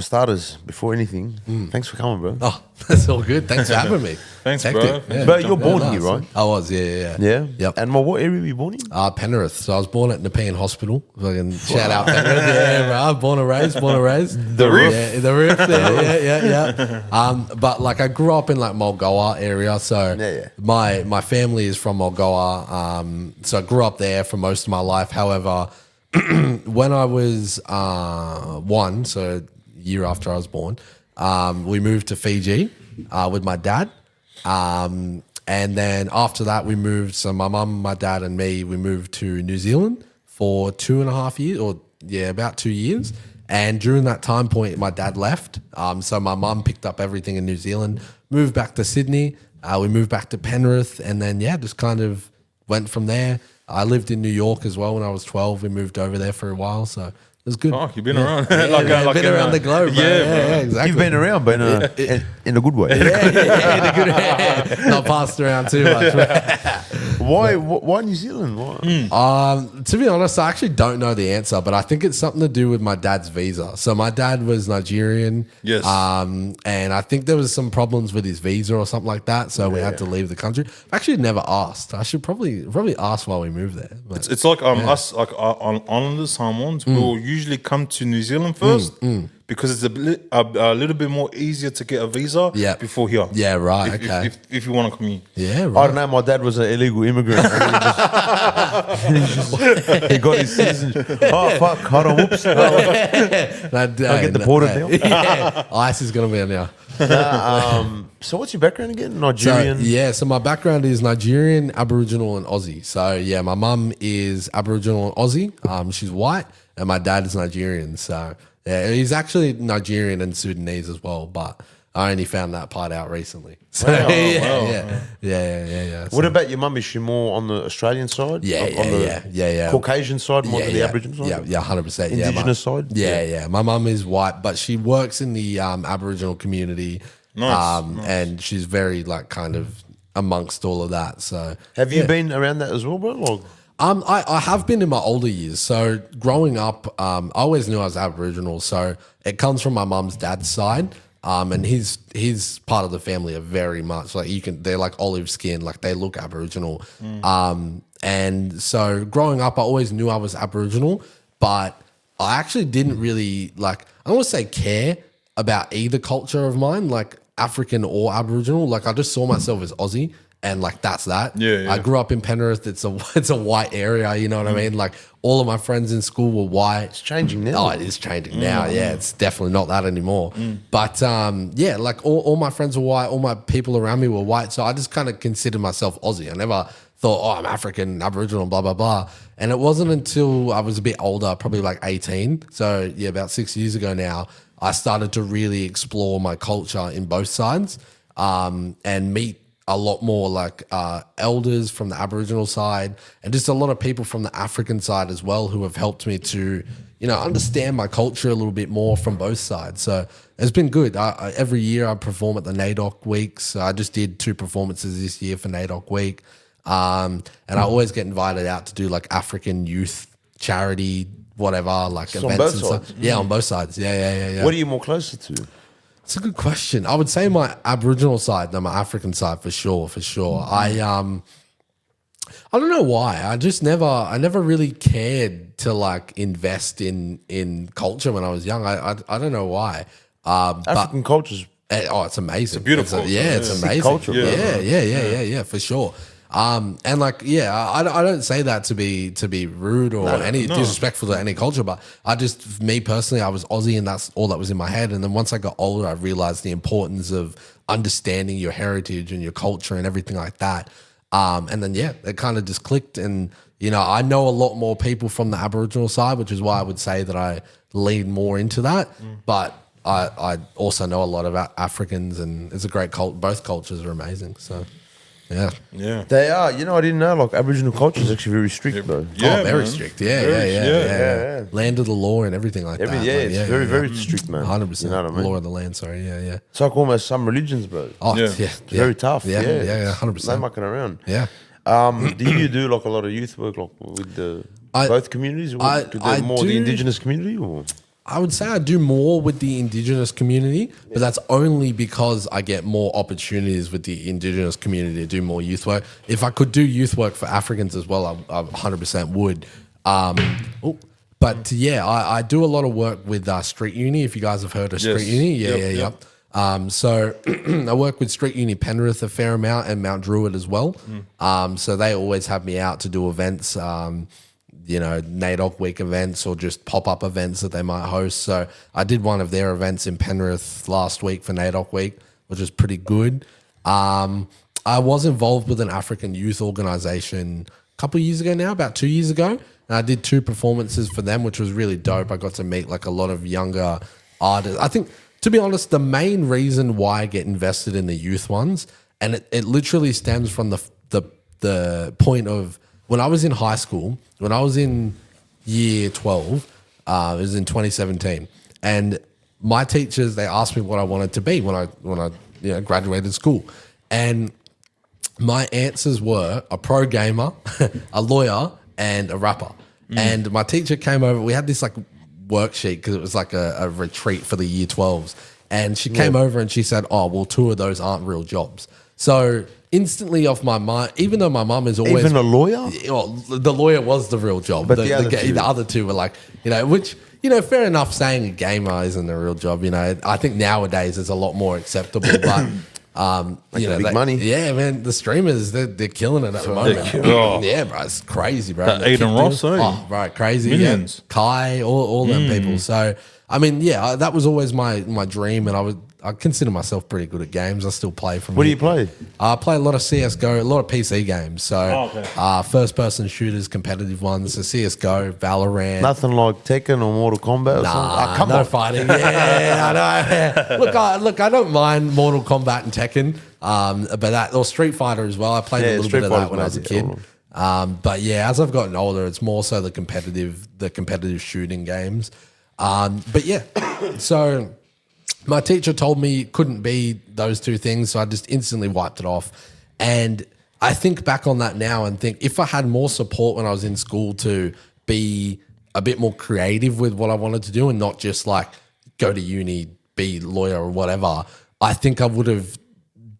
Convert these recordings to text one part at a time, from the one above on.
starters, before anything, thanks for coming, bro. Oh, that's all good. Thanks for having me. Thanks, Hectic. bro. Yeah. But you're born Nice. here, right? I was, yeah. Yeah. Yep. And what area were you born in? Penrith. So I was born at Nepean Hospital. Fucking shout out Penrith. Yeah, bro. Born and raised. The roof. Yeah, the roof. Yeah. But like I grew up in like Mulgoa area. So Yeah. my family is from Mulgoa. So I grew up there for most of my life. However, when I was one, so year after I was born, we moved to Fiji with my dad. And then after that, we moved. So my mum, my dad, and me, we moved to New Zealand for 2.5 years, or about 2 years. And during that time point, my dad left. So my mum picked up everything in New Zealand, moved back to Sydney. We moved back to Penrith, and then just kind of went from there. I lived in New York as well when I was 12. We moved over there for a while, so it was good. Fuck, you've been around. I've been around the globe, bro. Yeah, exactly. You've been around, but in a good way. in a good way. Not passed around too much. Why New Zealand? Why? To be honest, I actually don't know the answer, but I think it's something to do with my dad's visa. So my dad was Nigerian. Yes. And I think there was some problems with his visa or something like that. So we had to leave the country. I've actually never asked. I should probably ask while we move there. But It's like us, like on Islanders, Samoans, we'll usually come to New Zealand first because it's a little bit more easier to get a visa before here. Yeah, right. If you want to come here. Yeah, I right. don't know. My dad was an illegal immigrant. He got his citizenship. Oh fuck! Hold on, whoops. I get deported now. Yeah. ICE is going to be on now. So what's your background again? Nigerian. So my background is Nigerian, Aboriginal, and Aussie. So yeah, my mum is Aboriginal and Aussie. She's white, and my dad is Nigerian. So yeah, he's actually Nigerian and Sudanese as well, but I only found that part out recently. So Wow, yeah. What about your mum? Is she more on the Australian side? Yeah, on the Caucasian side, more than the Aboriginal side? Yeah, 100%. Indigenous side? Yeah. My mum is white, but she works in the Aboriginal community. Nice. And she's very like kind of amongst all of that. So Have you been around that as well, bro? Or? I have been in my older years. So growing up, I always knew I was Aboriginal. So it comes from my mum's dad's side. And his part of the family are very much like they're like olive skin, like they look Aboriginal. And so growing up, I always knew I was Aboriginal, but I actually didn't really I don't want to say care about either culture of mine, like African or Aboriginal. Like I just saw myself as Aussie. And like that's that. Yeah. I grew up in Penrith. It's a white area. You know what I mean? Like all of my friends in school were white. It's changing now. Oh, it is changing now. Yeah, it's definitely not that anymore. But like all my friends were white. All my people around me were white. So I just kind of considered myself Aussie. I never thought, oh, I'm African, Aboriginal, blah blah blah. And it wasn't until I was a bit older, probably like 18. So yeah, about 6 years ago now, I started to really explore my culture in both sides and meet a lot more like elders from the Aboriginal side and just a lot of people from the African side as well who have helped me to, understand my culture a little bit more from both sides. So it's been good. Every year I perform at the NAIDOC weeks. I just did 2 performances this year for NAIDOC week. And I always get invited out to do like African youth charity, whatever, like So events on both and sides? stuff. Yeah, on both sides. Yeah. What are you more closer to? It's a good question. I would say my Aboriginal side than my African side for sure. I don't know why. I never really cared to like invest in culture when I was young. I don't know why. African cultures. It's amazing. It's beautiful. It's amazing. culture, bro. Yeah, for sure. And like, I don't say that to be rude or disrespectful to any culture, but me personally, I was Aussie and that's all that was in my head. And then once I got older, I realized the importance of understanding your heritage and your culture and everything like that. And then, it kind of just clicked. And, I know a lot more people from the Aboriginal side, which is why I would say that I lean more into that. But I also know a lot about Africans and it's a great cult. Both cultures are amazing. So. Yeah. They are. I didn't know. Like Aboriginal culture is actually very strict, bro. Very strict. Yeah. Land of the law and everything like that. It's very, very strict, man. 100%. You know what I mean? Law of the land. Sorry. Yeah. It's like almost some religions, bro. Oh, Yeah. yeah. Very tough. Yeah. 100%. No mucking around. Yeah. Do you do like a lot of youth work, like with the both communities, or the I more do. the indigenous community, or? I would say I do more with the Indigenous community, but that's only because I get more opportunities with the Indigenous community to do more youth work. If I could do youth work for Africans as well, I 100% would. But yeah, I do a lot of work with Street Uni. If you guys have heard of Street Uni, yep. So I work with Street Uni Penrith a fair amount and Mount Druitt as well. So they always have me out to do events. NAIDOC week events or just pop-up events that they might host. So I did one of their events in Penrith last week for NAIDOC week, which was pretty good. I was involved with an African youth organization a couple of years ago now, about 2 years ago. And I did 2 performances for them, which was really dope. I got to meet like a lot of younger artists. I think, to be honest, the main reason why I get invested in the youth ones, and it literally stems from the point of when I was in high school, when I was in year 12, it was in 2017, and my teachers, they asked me what I wanted to be when I graduated school, and my answers were a pro gamer, a lawyer, and a rapper. And my teacher came over. We had this like worksheet because it was like a retreat for the year 12s, and she came over and she said, "Oh, well, 2 of those aren't real jobs." So instantly off my mind, even though my mum is always even a lawyer. Well, the lawyer was the real job, but the other 2 were like, which fair enough. Saying a gamer isn't a real job. I think nowadays it's a lot more acceptable, but. Big money. Yeah, man. The streamers, they're killing it at the moment. Yeah, bro, it's crazy, bro. Aiden Ross, right, crazy. Millions. Yeah. Kai, all them people. So, I mean, yeah, that was always my dream, and I consider myself pretty good at games. I still play from. What do you play? I play a lot of CS:GO, a lot of PC games. So, first-person shooters, competitive ones. So CS:GO, Valorant. Nothing like Tekken or Mortal Kombat. Or Nah, come no on. fighting. Yeah, I know. Look, I don't mind Mortal Kombat and Tekken, but or Street Fighter as well. I played a little bit of that when I was a kid. But yeah, as I've gotten older, it's more so the competitive shooting games. But yeah, so. My teacher told me it couldn't be those 2 things, so I just instantly wiped it off. And I think back on that now and think if I had more support when I was in school to be a bit more creative with what I wanted to do and not just like go to uni, be a lawyer or whatever, I think I would have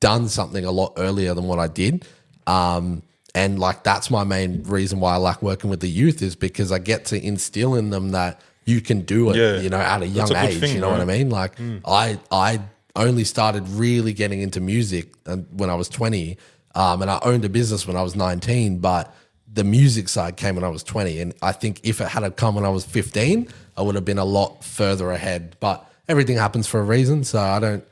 done something a lot earlier than what I did. And like that's my main reason why I like working with the youth is because I get to instill in them that you can do it, at a young age. Thing, what I mean? Like I only started really getting into music when I was 20, and I owned a business when I was 19. But the music side came when I was 20, and I think if it had come when I was 15, I would have been a lot further ahead. But everything happens for a reason, so I don't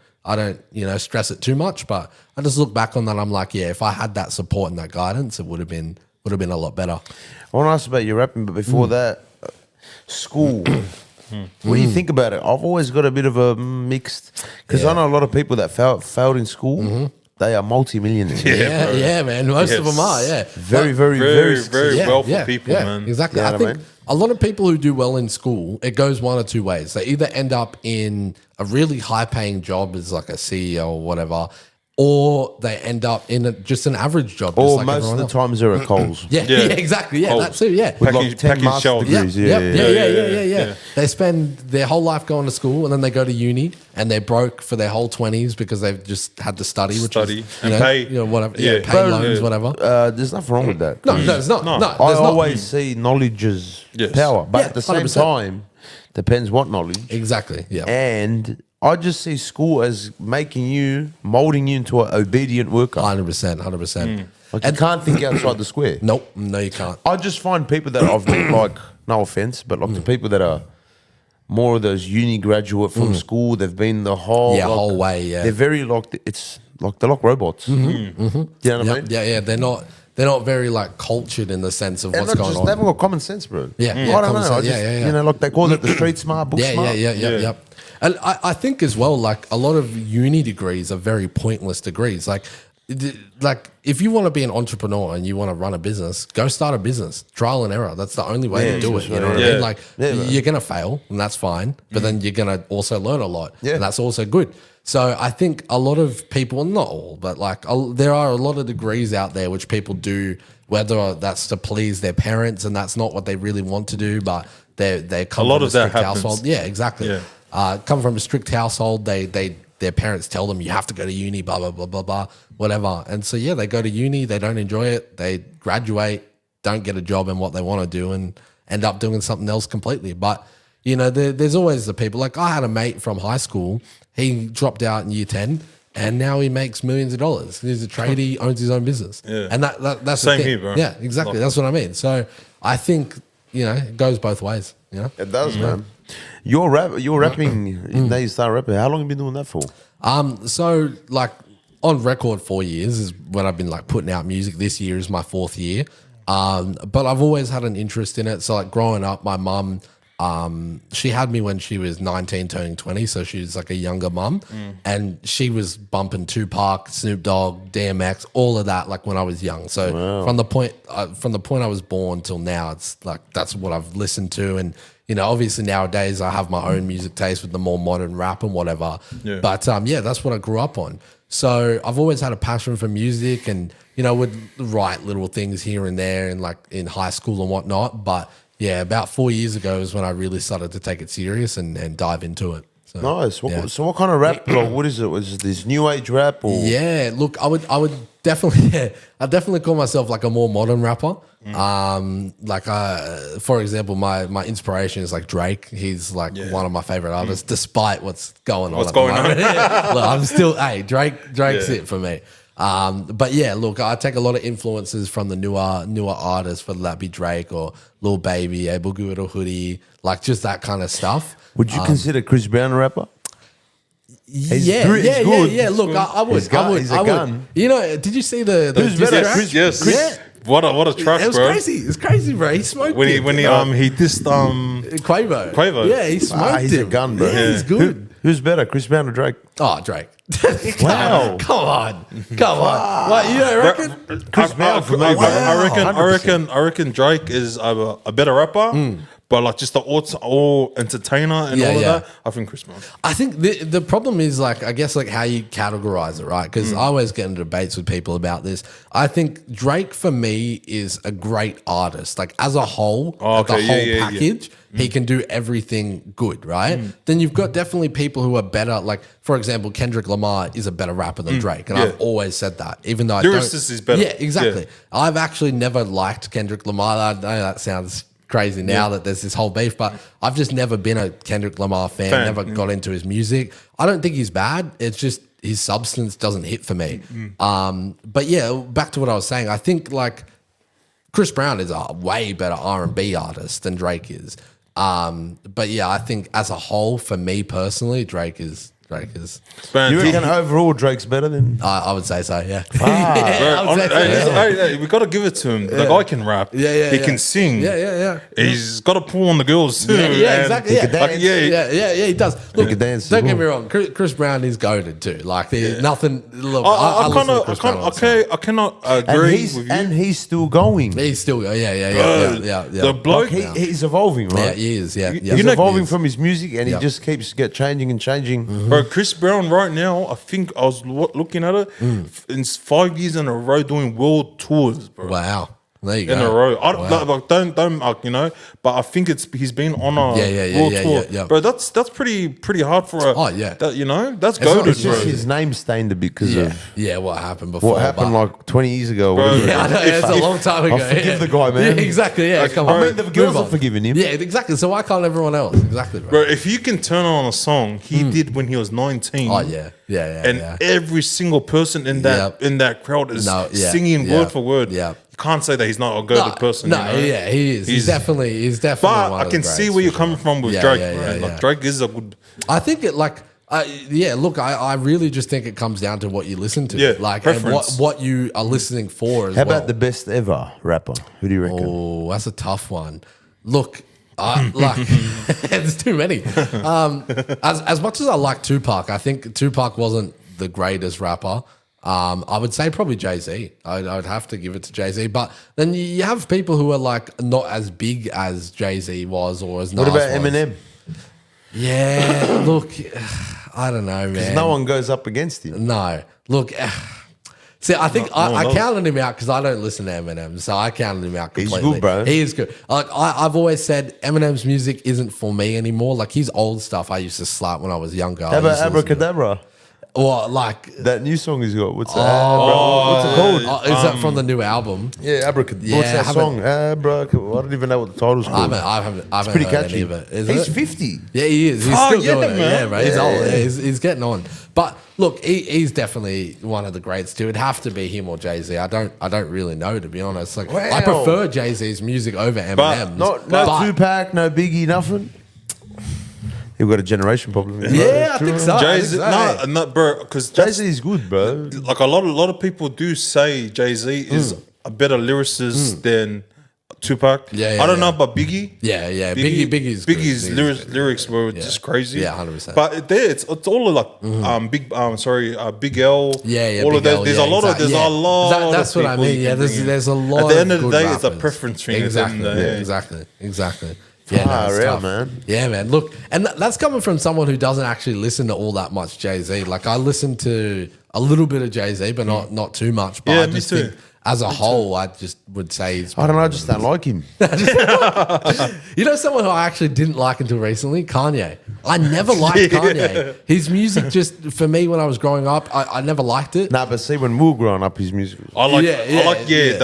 stress it too much. But I just look back on that. I'm like, yeah, if I had that support and that guidance, it would have been a lot better. I want to ask about your rapping, but before that. School. What do you think about it? I've always got a bit of a mixed because I know a lot of people that failed in school. They are multi-millionaires. Yeah, man. Most of them are. Yeah, very wealthy people, man. Exactly. You know I think a lot of people who do well in school, it goes one or two ways. They either end up in a really high-paying job as like a CEO or whatever, or they end up in just an average job. Or like most of the times they're at Coles. Yeah, exactly. Yeah, Coles. that too. Yeah. With like 10 master degrees. Yeah. They spend their whole life going to school and then they go to uni and they're broke for their whole 20s because they've just had to study, pay, whatever. Pay loans, whatever. There's nothing wrong with that. No, there's not. No, I always see knowledge as power, but at the same 100%. time, depends what knowledge. Exactly. Yeah. And I just see school as molding you into an obedient worker. 100%. Like you can't think outside the square. Nope. No, you can't. I just find people that I've met, like, no offense, but like the people that are more of those uni graduate from school, they've been the whole whole way. Yeah, they're very they're like robots. Do you know what I mean? Yeah. They're not very like cultured in the sense of what's going on. They haven't got common sense, bro. Yeah, I don't know. You know, like they call it the street smart, book smart. Yeah. And I think as well, like a lot of uni degrees are very pointless degrees. Like if you want to be an entrepreneur and you want to run a business, go start a business. Trial and error. That's the only way to do it. You know what I mean? Like you're going to fail and that's fine, but then you're going to also learn a lot and that's also good. So I think a lot of people, not all, but like there are a lot of degrees out there which people do, whether that's to please their parents and that's not what they really want to do, but they come from a strict household. Yeah, exactly. Yeah. Come from a strict household. Their parents tell them you have to go to uni, blah, blah, blah, blah, blah, whatever. And so, yeah, they go to uni, they don't enjoy it, they graduate, don't get a job in what they want to do and end up doing something else completely. But, you know, there's always the people. Like I had a mate from high school, he dropped out in year 10 and now he makes millions of dollars. He's a tradie, owns his own business. Yeah. And that's same the thing. Here, bro. Yeah, exactly. That's what I mean. So I think, you know, it goes both ways, you know? It does, man. You're rapping, now you start rapping. How long have you been doing that for? So like on record 4 years is when I've been like putting out music. This year is my 4th year. But I've always had an interest in it. So like growing up, my mum, she had me when she was 19 turning 20. So she was like a younger mum and she was bumping Tupac, Snoop Dogg, DMX, all of that. Like when I was young. So from the point I was born till now, it's like, that's what I've listened to. And, you know, obviously nowadays I have my own music taste with the more modern rap and whatever. Yeah. But yeah, that's what I grew up on. So I've always had a passion for music and, you know, would write little things here and there and like in high school and whatnot. But yeah, about 4 years ago is when I really started to take it serious and dive into it. So, nice. So what kind of rap? Like, what is it? Was it this new age rap or? Yeah, look, I would definitely, I definitely call myself like a more modern rapper. For example, my inspiration is like Drake. He's like one of my favorite artists, despite what's going on. Look, I'm still, Drake's it for me. But yeah, look, I take a lot of influences from the newer artists, whether that be Drake or Lil Baby, A Boogie or Hoodie, like just that kind of stuff. Would you consider Chris Brown a rapper? Yeah. Look, I would. He's a gun. You know, did you see the Who's better, Chris? Yes. Yeah. What a track, it was bro. crazy. It's crazy, bro. He smoked when he it. dissed Quavo. Yeah, he smoked he's him. a gun, bro. Yeah, he's good. Who's better, Chris Brown or Drake? Oh, Drake. Wow. Come on. What, you don't reckon? Chris Brown for me, I reckon Drake is a better rapper. But like just the all entertainer and all of that, I think Chris Brown. I think the problem is like, I guess like how you categorize it, right? Because I always get into debates with people about this. I think Drake for me is a great artist. Like as a whole, the whole package, he can do everything good, right? Then you've got definitely people who are better. Like for example, Kendrick Lamar is a better rapper than Drake. And I've always said that, even though lyricist is better. Yeah, exactly. Yeah. I've actually never liked Kendrick Lamar. I know that sounds crazy now that there's this whole beef, but I've just never been a Kendrick Lamar fan, never got into his music. I don't think he's bad. It's just his substance doesn't hit for me. But yeah, back to what I was saying. I think like Chris Brown is a way better R&B artist than Drake is. But yeah, I think as a whole, for me personally, Drake is. You reckon overall Drake's better than? I would say so. Yeah. We got to give it to him. The guy can rap. He can sing. Yeah. He's got to pull on the girls too. Yeah, exactly. He does. Look, he can dance. Don't get me wrong. Chris Brown is goated too. Like there's nothing. Look, I cannot agree with you. And he's still going. He's still yeah. The bloke, like he's evolving, right? Yeah, he is. Yeah, he's evolving from his music, and he just keeps changing and changing. Bro, Chris Brown right now, I think I was looking at it, in 5 years in a row doing world tours, bro. Wow. There you go. In a row. Don't you know, but I think he's been on a world tour. Yeah. Bro, that's pretty hard for a that, you know, that's goated, it's just his name stained a bit because of what happened before. What happened like 20 years ago. Bro, I know, it's a long time ago. I forgive the guy, man. Yeah, exactly, yeah. Come on. I mean, the girls are forgiving him. Yeah, exactly. So why can't everyone else? Exactly, bro. If you can turn on a song he did when he was 19. Oh, yeah. And every single person in that crowd is singing word for word. Yeah. You can't say that he's not a goated person. No, you know? He is. He's definitely. But I can see where you're coming from with Drake. Like Drake is a good. I think it like. Look, I really just think it comes down to what you listen to. Yeah, like preference. And what you are listening for as How about the best ever rapper? Who do you reckon? Oh, that's a tough one. Look, there's too many. As much as I like Tupac, I think Tupac wasn't the greatest rapper. I would say probably Jay-Z. I'd have to give it to Jay-Z. But then you have people who are like not as big as Jay-Z was or as Nas What about was. Eminem? Yeah, look, I don't know, man. No one goes up against him. No. Look, see, I think I counted him out because I don't listen to Eminem, so I counted him out completely. He's good, bro. He is good. Like I've always said, Eminem's music isn't for me anymore. Like his old stuff, I used to slap when I was younger. How about Abracadabra? Or like that new song he's got. What's it called? Is that from the new album? Yeah, Abracadabra. Yeah, what's that song? Abracadabra. I don't even know what the title's called. I haven't pretty heard catchy. Any of it. He's 50. Yeah, he is. He's still doing it. man. Yeah, bro. He's old. Yeah, he's getting on. But look, he's definitely one of the greats too. It'd have to be him or Jay-Z. I don't really know, to be honest. Like I prefer Jay-Z's music over Eminem's. No Tupac, no Biggie, nothing. You've got a generation problem. Yeah, I think so. Jay-Z, no, bro, because Jay-Z is good, bro. like a lot of people do say Jay-Z is a better lyricist than Tupac. Yeah, I don't know about Biggie. Yeah. Biggie's lyrics were just crazy. Yeah, 100%. But it's all of like Big L. Yeah, all Big of that. L, There's yeah, a lot of exactly. a lot. That's of what I people mean. you Yeah, can bring in. there's a lot. At the end of the good day, it's a rappers. preference thing. Exactly. Yeah, no, it's real, tough. man. Yeah, man. Look, and that's coming from someone who doesn't actually listen to all that much Jay-Z. Like I listen to a little bit of Jay-Z, but not too much. But Yeah, I me just too. think as a whole, I just would say he's. I don't know. I just don't like him. You know, someone who I actually didn't like until recently, Kanye. I never liked Kanye. His music just, for me, when I was growing up, I never liked it. Nah, but see, when we were growing up, his music was... I like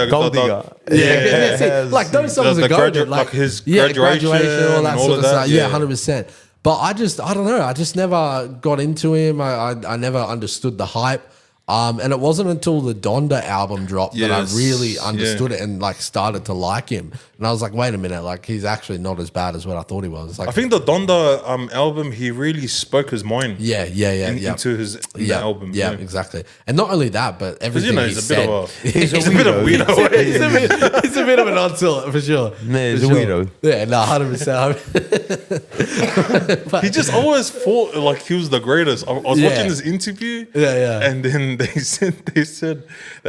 Gold Digger. See, like those songs are goated. like his graduation, all that and sort of stuff. Yeah, yeah. 100%. But I don't know. I just never got into him. I never understood the hype. And it wasn't until the Donda album dropped that I really understood it and like started to like him. And I was like, wait a minute, like he's actually not as bad as what I thought he was. Like, I think the Donda album, he really spoke his mind. Into his album. Yeah, exactly. And not only that, but everything he said. He's a bit of a weirdo. He's a bit of an onslaught for sure. Yeah, he's a weirdo. Yeah, no, 100%. He just always thought like he was the greatest. I was watching this interview. And then they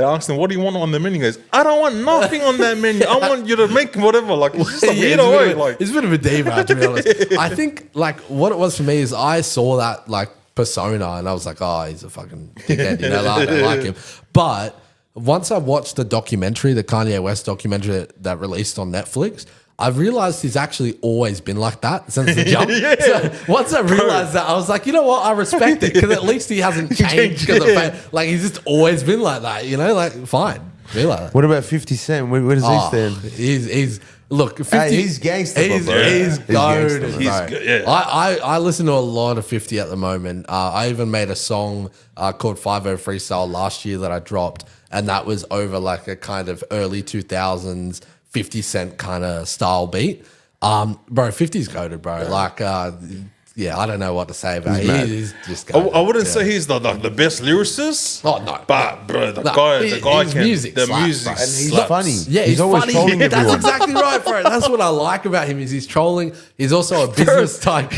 asked him, what do you want on the menu? He goes, I don't want nothing on that menu. I want you to make whatever. Like, it's just a weirdo way. Like, it's a bit of a diva, to be honest. I think like what it was for me is I saw that like persona and I was like, oh, he's a fucking dickhead. You know, I don't like him. But once I watched the documentary, the Kanye West documentary that released on Netflix, I've realized he's actually always been like that since the jump. So once I realized that, I was like, you know what? I respect it because at least he hasn't changed. Like he's just always been like that, you know? Like, fine. Be like that. What about 50 Cent? Where does he stand? He's look, 50, he's gangster. He's goated. He's I listen to a lot of 50 at the moment. I even made a song called 50 Freestyle last year that I dropped, and that was over like a kind of early 2000s 50 Cent kind of style beat. Bro, 50's goated, bro. Like, I don't know what to say about it. He's just goated. I wouldn't say he's the best lyricist. Oh, no. But, bro, the guy his can... music The slaps, music bro. And he's slaps. funny. Yeah, he's always funny. trolling That's everyone. exactly right, bro. That's what I like about him is he's trolling. He's also a business tycoon.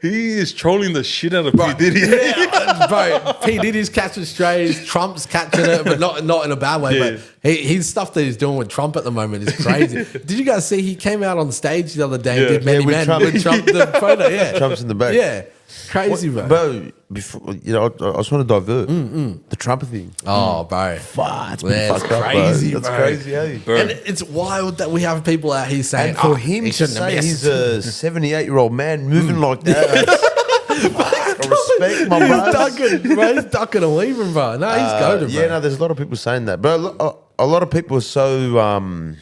He is trolling the shit out of P. Diddy. Yeah, bro. P. Diddy's catching strays. Trump's catching it, but not in a bad way. Yeah. But his stuff that he's doing with Trump at the moment is crazy. Did you guys see he came out on stage the other day and did Many with Men Trump. with Trump, the photo? Yeah. Trump's in the back. Yeah. Crazy, bro. Bro, before, you know, I just want to divert. The Trump thing. Oh, bro. Fuck, it's Yeah, fucked up, crazy, bro. bro. That's crazy, hey? And it's wild that we have people out here saying, And for him he to shouldn't have say missed. he's a 78-year-old man moving like that, I respect my He's bros. ducking, bro. He's ducking and weaving, bro. No, he's goated, bro. Yeah, no, there's a lot of people saying that. But a lot of people are so,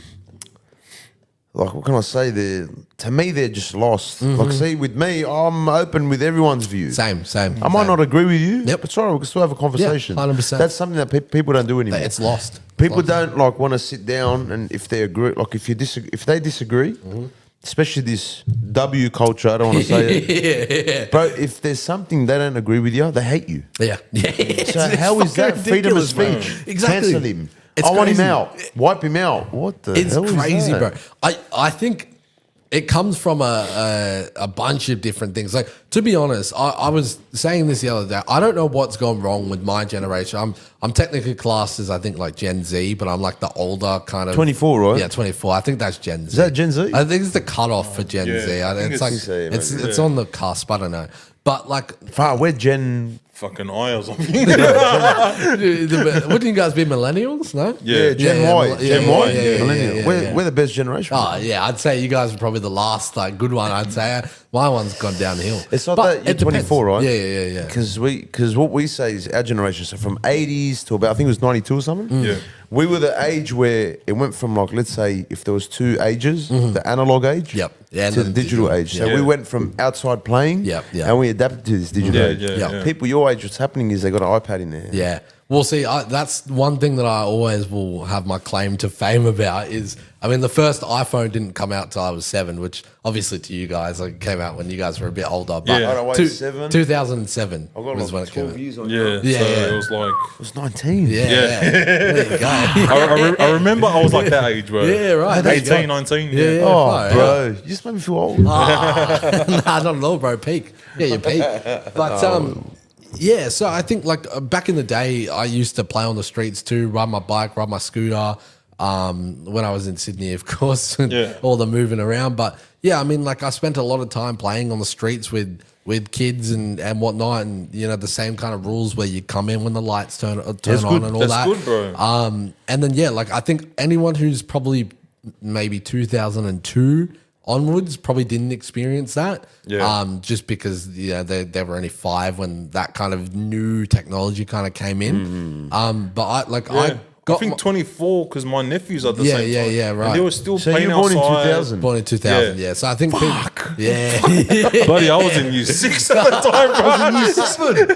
like, what can I say? To me, they're just lost. Like, see, with me, I'm open with everyone's view. Same. I might not agree with you. Yep. But sorry, we can still have a conversation. 100%. That's something that people don't do anymore. It's lost. People don't like want to sit down and if they agree, like if they disagree, especially this W culture. I don't want to say it, Yeah. bro. If there's something they don't agree with you, they hate you. Yeah. So how is that freedom of ridiculous, bro. speech? Exactly. Cancel him. It's I want him crazy. out. Wipe him out. What the It's hell crazy, is that? bro. I think it comes from a bunch of different things. Like, to be honest, I was saying this the other day. I don't know what's gone wrong with my generation. I'm technically classed as, I think, like Gen Z, but I'm like the older kind of 24, right? Yeah, 24. I think that's Gen Z. Is that Gen Z? I think it's the cutoff for Gen Z. I think It's like it's- it's on the cusp. I don't know. But like, We're Gen. Fucking I or something. wouldn't you guys be millennials? No. Yeah. Gen Y. Gen Y. Millennial. Yeah. We're the best generation. Oh yeah, I'd say you guys are probably the last like good one. I'd say my one's gone downhill. It's not But that you're 24, right? Yeah. Because what we say is our generation, so from 80s to about, I think it was 92 or something. Yeah. We were the age where it went from like, let's say, if there was two ages, the analog age Yep. Yeah, and to then the digital age. So Yeah. we went from outside playing and we adapted to this digital age. Yeah. People your age, what's happening is they got an iPad in there. Yeah. Well, see, that's one thing that I always will have my claim to fame about is, I mean, the first iPhone didn't come out till I was 7, which obviously to you guys, like, came out when you guys were a bit older. But Yeah. I don't know, 7? 2007 I've got was when like it came 12 out. years on Yeah. you. Yeah, So yeah. it was like. I was 19. Yeah. There you go. I remember I was like that age, bro. Yeah, right. There you go. 18, 19. Yeah, yeah. Oh, Fire, bro. You just made me feel old. Nah, not at all, bro. Peak. Yeah, you peak. But yeah, so I think like back in the day, I used to play on the streets too, ride my bike, ride my scooter. When I was in Sydney, of course, and Yeah. all the moving around. But yeah, I mean, like I spent a lot of time playing on the streets with kids and whatnot, and you know the same kind of rules where you come in when the lights turn on good. and all That's that. good, bro. And then yeah, like I think anyone who's probably maybe 2002 onwards probably didn't experience that. Yeah. Just because they were only 5 when that kind of new technology kind of came in. But I got think 24 because my nephews are the Yeah, same yeah, time. yeah, right. And they were still So playing you were born in outside. 2000? born in 2000. Yeah, so I think yeah. Buddy, I was in year 6 at the time, bro.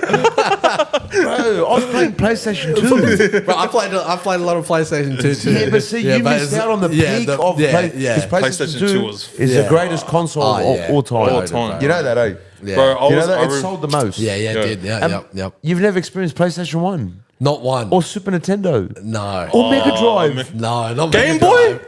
Bro, I was playing PlayStation 2. But I played a lot of PlayStation 2 too. Yeah, but see, you missed out on the peak of PlayStation 2 was is the greatest console of all time. All time. You know that, eh? Yeah. Bro, I You was, know that? I It re- sold the most. Yeah, it did. Yeah, yep. You've never experienced PlayStation 1 Not one. or Super Nintendo No. or Mega Drive. No, not Game Mega Boy? Drive.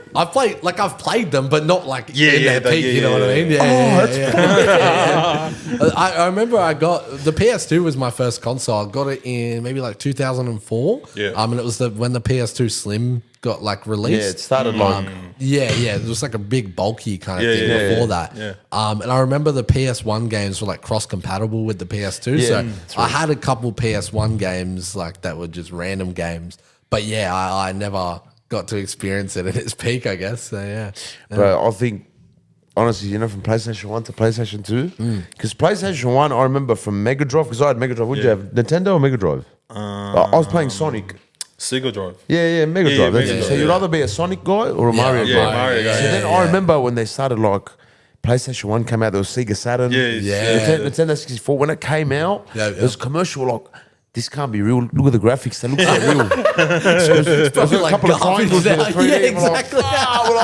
I've played them, but not like Yeah, in yeah, their peak. yeah, You know what I yeah, mean? Yeah. I remember I got the PS2 was my first console. I got it in maybe like 2004. Yeah. And it was when the PS2 Slim got like Yeah, released. it started like Yeah, it was like a big bulky kind of Yeah, thing yeah, before yeah, that. yeah. And I remember the PS1 games were like cross compatible with the PS2. Yeah, So I had a couple PS1 games like that were just random games. But yeah, I never got to experience it at its peak, I guess. So yeah. But I think, honestly, from PlayStation 1 to PlayStation 2, because PlayStation 1, I remember from Mega Drive, because I had Mega Drive. What did you have, Nintendo or Mega Drive? I was playing Sonic. Sega Drive. Yeah, Mega Yeah, Drive. Mega That's it. Drive, So you'd either be a Sonic guy or a Mario yeah, guy. Mario guy. So then I remember when they started like PlayStation 1 came out, there was Sega Saturn. Yeah. Nintendo 64. When it came out, Yeah, there was a commercial like, this can't be real. Look at the graphics; they look so real. There's probably a like couple of garbage triangles with now. a 3D. Yeah, We're like, exactly. we're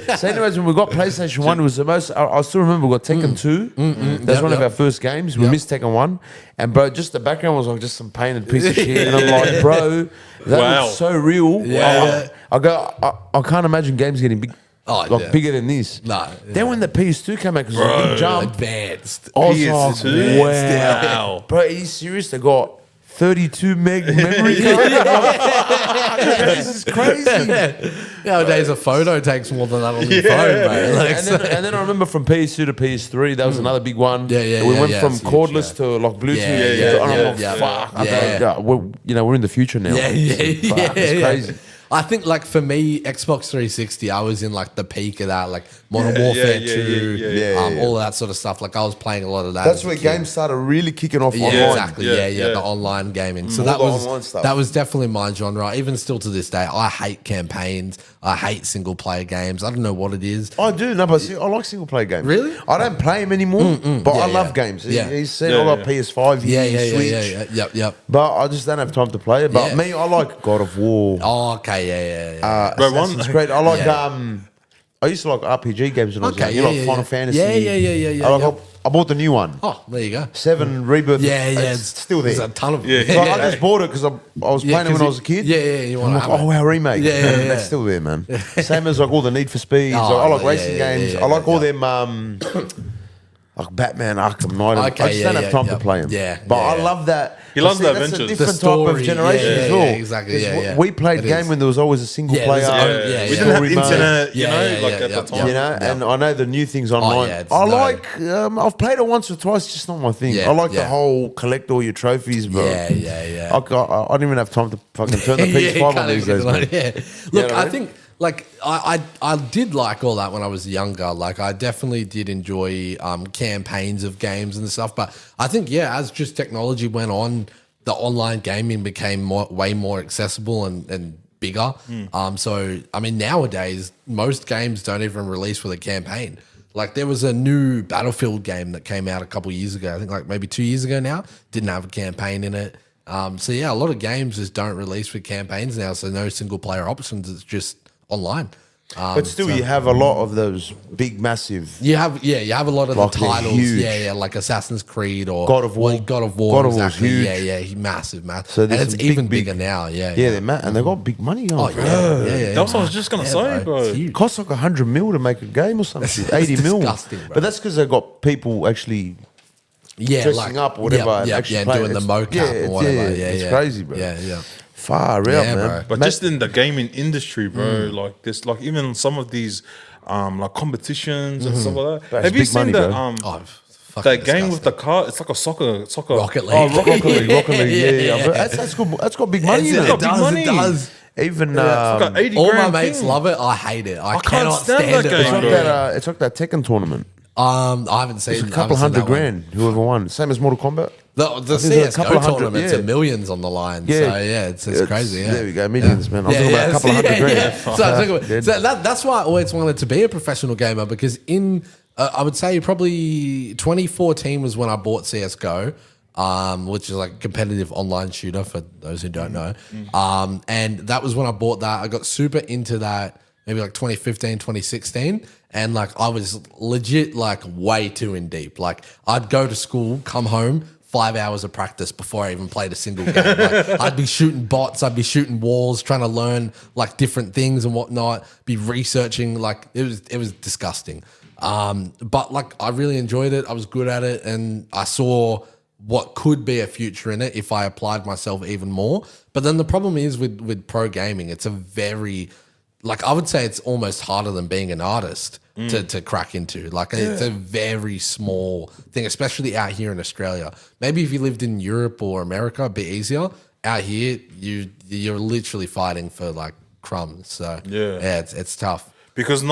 like- So, anyways, when we got PlayStation 1, it was the most. I still remember we got Tekken 2. That's one of our first games. We missed Tekken 1, and bro, just the background was like just some painted piece of shit. And I'm like, bro, that Wow. looks so real. Yeah. I can't imagine games getting big. Oh, like yeah. bigger than this. No, Then when the PS2 came out, because it was a big jump, Advanced. I was PS2? like, wow. Wow. Bro, are you serious? They got 32 meg memory card? This is crazy. Nowadays, a photo takes more than that on your phone, mate. Like, And then I remember from PS2 to PS3, that was another big one. Yeah, We went yeah, from it's huge, cordless to like Bluetooth. Yeah, and I'm like, yeah. fuck. Yeah. We're in the future now. Yeah, Fuck, it's crazy. I think like for me, Xbox 360, I was in like the peak of that, like Modern Warfare 2, yeah. all that sort of stuff. Like I was playing a lot of that. That's as a where kid. games started really kicking off Yeah, online. exactly. Yeah, the online gaming. So All that the was online stuff. that was definitely my genre. Even still to this day, I hate campaigns. I hate single player games. I don't know what it is. I do, no, but see, I like single player games. Really? I don't play them anymore, but Yeah, I love yeah. games. Yeah. He's seen I got PS5 here, Switch. Yep. But I just don't have time to play it. But Yeah. me, I like God of War. Oh, okay, yeah. Bro, one- Assassin's Creed. I like Yeah. I used to like RPG games when I was Okay, young. You yeah, like yeah, Final yeah. Fantasy. Yeah. I bought the new one. Oh, there you go. 7 Rebirth. Yeah, It's still there. There's a ton of Yeah. So I just bought it because I was playing it when I was a kid. Yeah, you I'm want like, to have oh, it. wow, remake. Yeah, yeah. That's still there, man. Same as like all the Need for Speeds. Oh, I like yeah, racing yeah, games. yeah, I like all yeah. them. like Batman Arkham Knight. Okay, I just don't have time to play them. Yeah, but yeah, I yeah. love that. He loves the That's adventures. a different The story, type of generation yeah, as well. yeah, exactly, 'Cause yeah. We played It game is. when there was always a single Yeah, player. there's We didn't have story mode. internet, you Yeah, know, yeah, like yeah, at yeah, the time. You know, and I know the new things online. yeah, it's I no- like. I've played it once or twice. It's just not my thing. Yeah, I like the yeah. whole collect all your trophies, bro. Yeah. I don't even have time to fucking turn the PS5 on these days, man. Yeah. Look, know what I I mean? think like I did like all that when I was younger. Like I definitely did enjoy campaigns of games and stuff. But I think as just technology went on, the online gaming became way more accessible and bigger. So I mean, nowadays most games don't even release with a campaign. Like there was a new Battlefield game that came out a couple years ago. I think like maybe 2 years ago now. Didn't have a campaign in it. So a lot of games just don't release with campaigns now. So no single player options. It's just online. But still, you have a lot of those big, massive. You have a lot of Like the they're titles, huge. like Assassin's Creed or God of War. God of War, God of War's exactly. huge. Massive. So And there's it's some even big- bigger now. Yeah, and they got big money on. Oh yeah. That's what I was just gonna say, bro. It's huge. It costs like 100 mil to make a game or something. 80 mil. disgusting, bro. But that's because they got people actually dressing up or whatever. and actually and playing. doing the It's- mocap or whatever. it's crazy, bro. Yeah. Far out, Yeah, man. bro. But just in the gaming industry, bro, like this, like even some of these, like competitions and stuff like that. That's Have you big seen money, that? bro. Oh, fucking That game with the disgusting. car. It's like a soccer Rocket League. Oh, Rocket League. Rocket League, yeah. But that's good. That's got big money in It's it. got big money. It does. Even It's like an 80 All my grand mates thing. love it. I hate it. I can't cannot stand stand that it. game, it's bro. like it's like that Tekken tournament. I haven't seen. It's a I couple haven't seen $100 that one. grand. Whoever won, same as Mortal Kombat. The think there's a CS:GO couple of hundred, tournaments yeah. are millions on the line. Yeah. So it's crazy. Yeah. There we go, millions, man. I'm talking about a couple of $100 grand. So that's why I always wanted to be a professional gamer because I would say probably 2014 was when I bought CS:GO, which is like a competitive online shooter for those who don't know. And that was when I bought that. I got super into that maybe like 2015, 2016. And like I was legit like way too in deep. Like I'd go to school, come home, 5 hours of practice before I even played a single game. Like, I'd be shooting bots, I'd be shooting walls, trying to learn like different things and whatnot, be researching. Like it was disgusting. But like I really enjoyed it. I was good at it and I saw what could be a future in it if I applied myself even more. But then the problem is with pro gaming, it's a very, like I would say it's almost harder than being an artist to crack into. Like it's a very small thing, especially out here in Australia. Maybe if you lived in Europe or America, it'd be easier. Out here, you're literally fighting for like crumbs. So it's tough. Because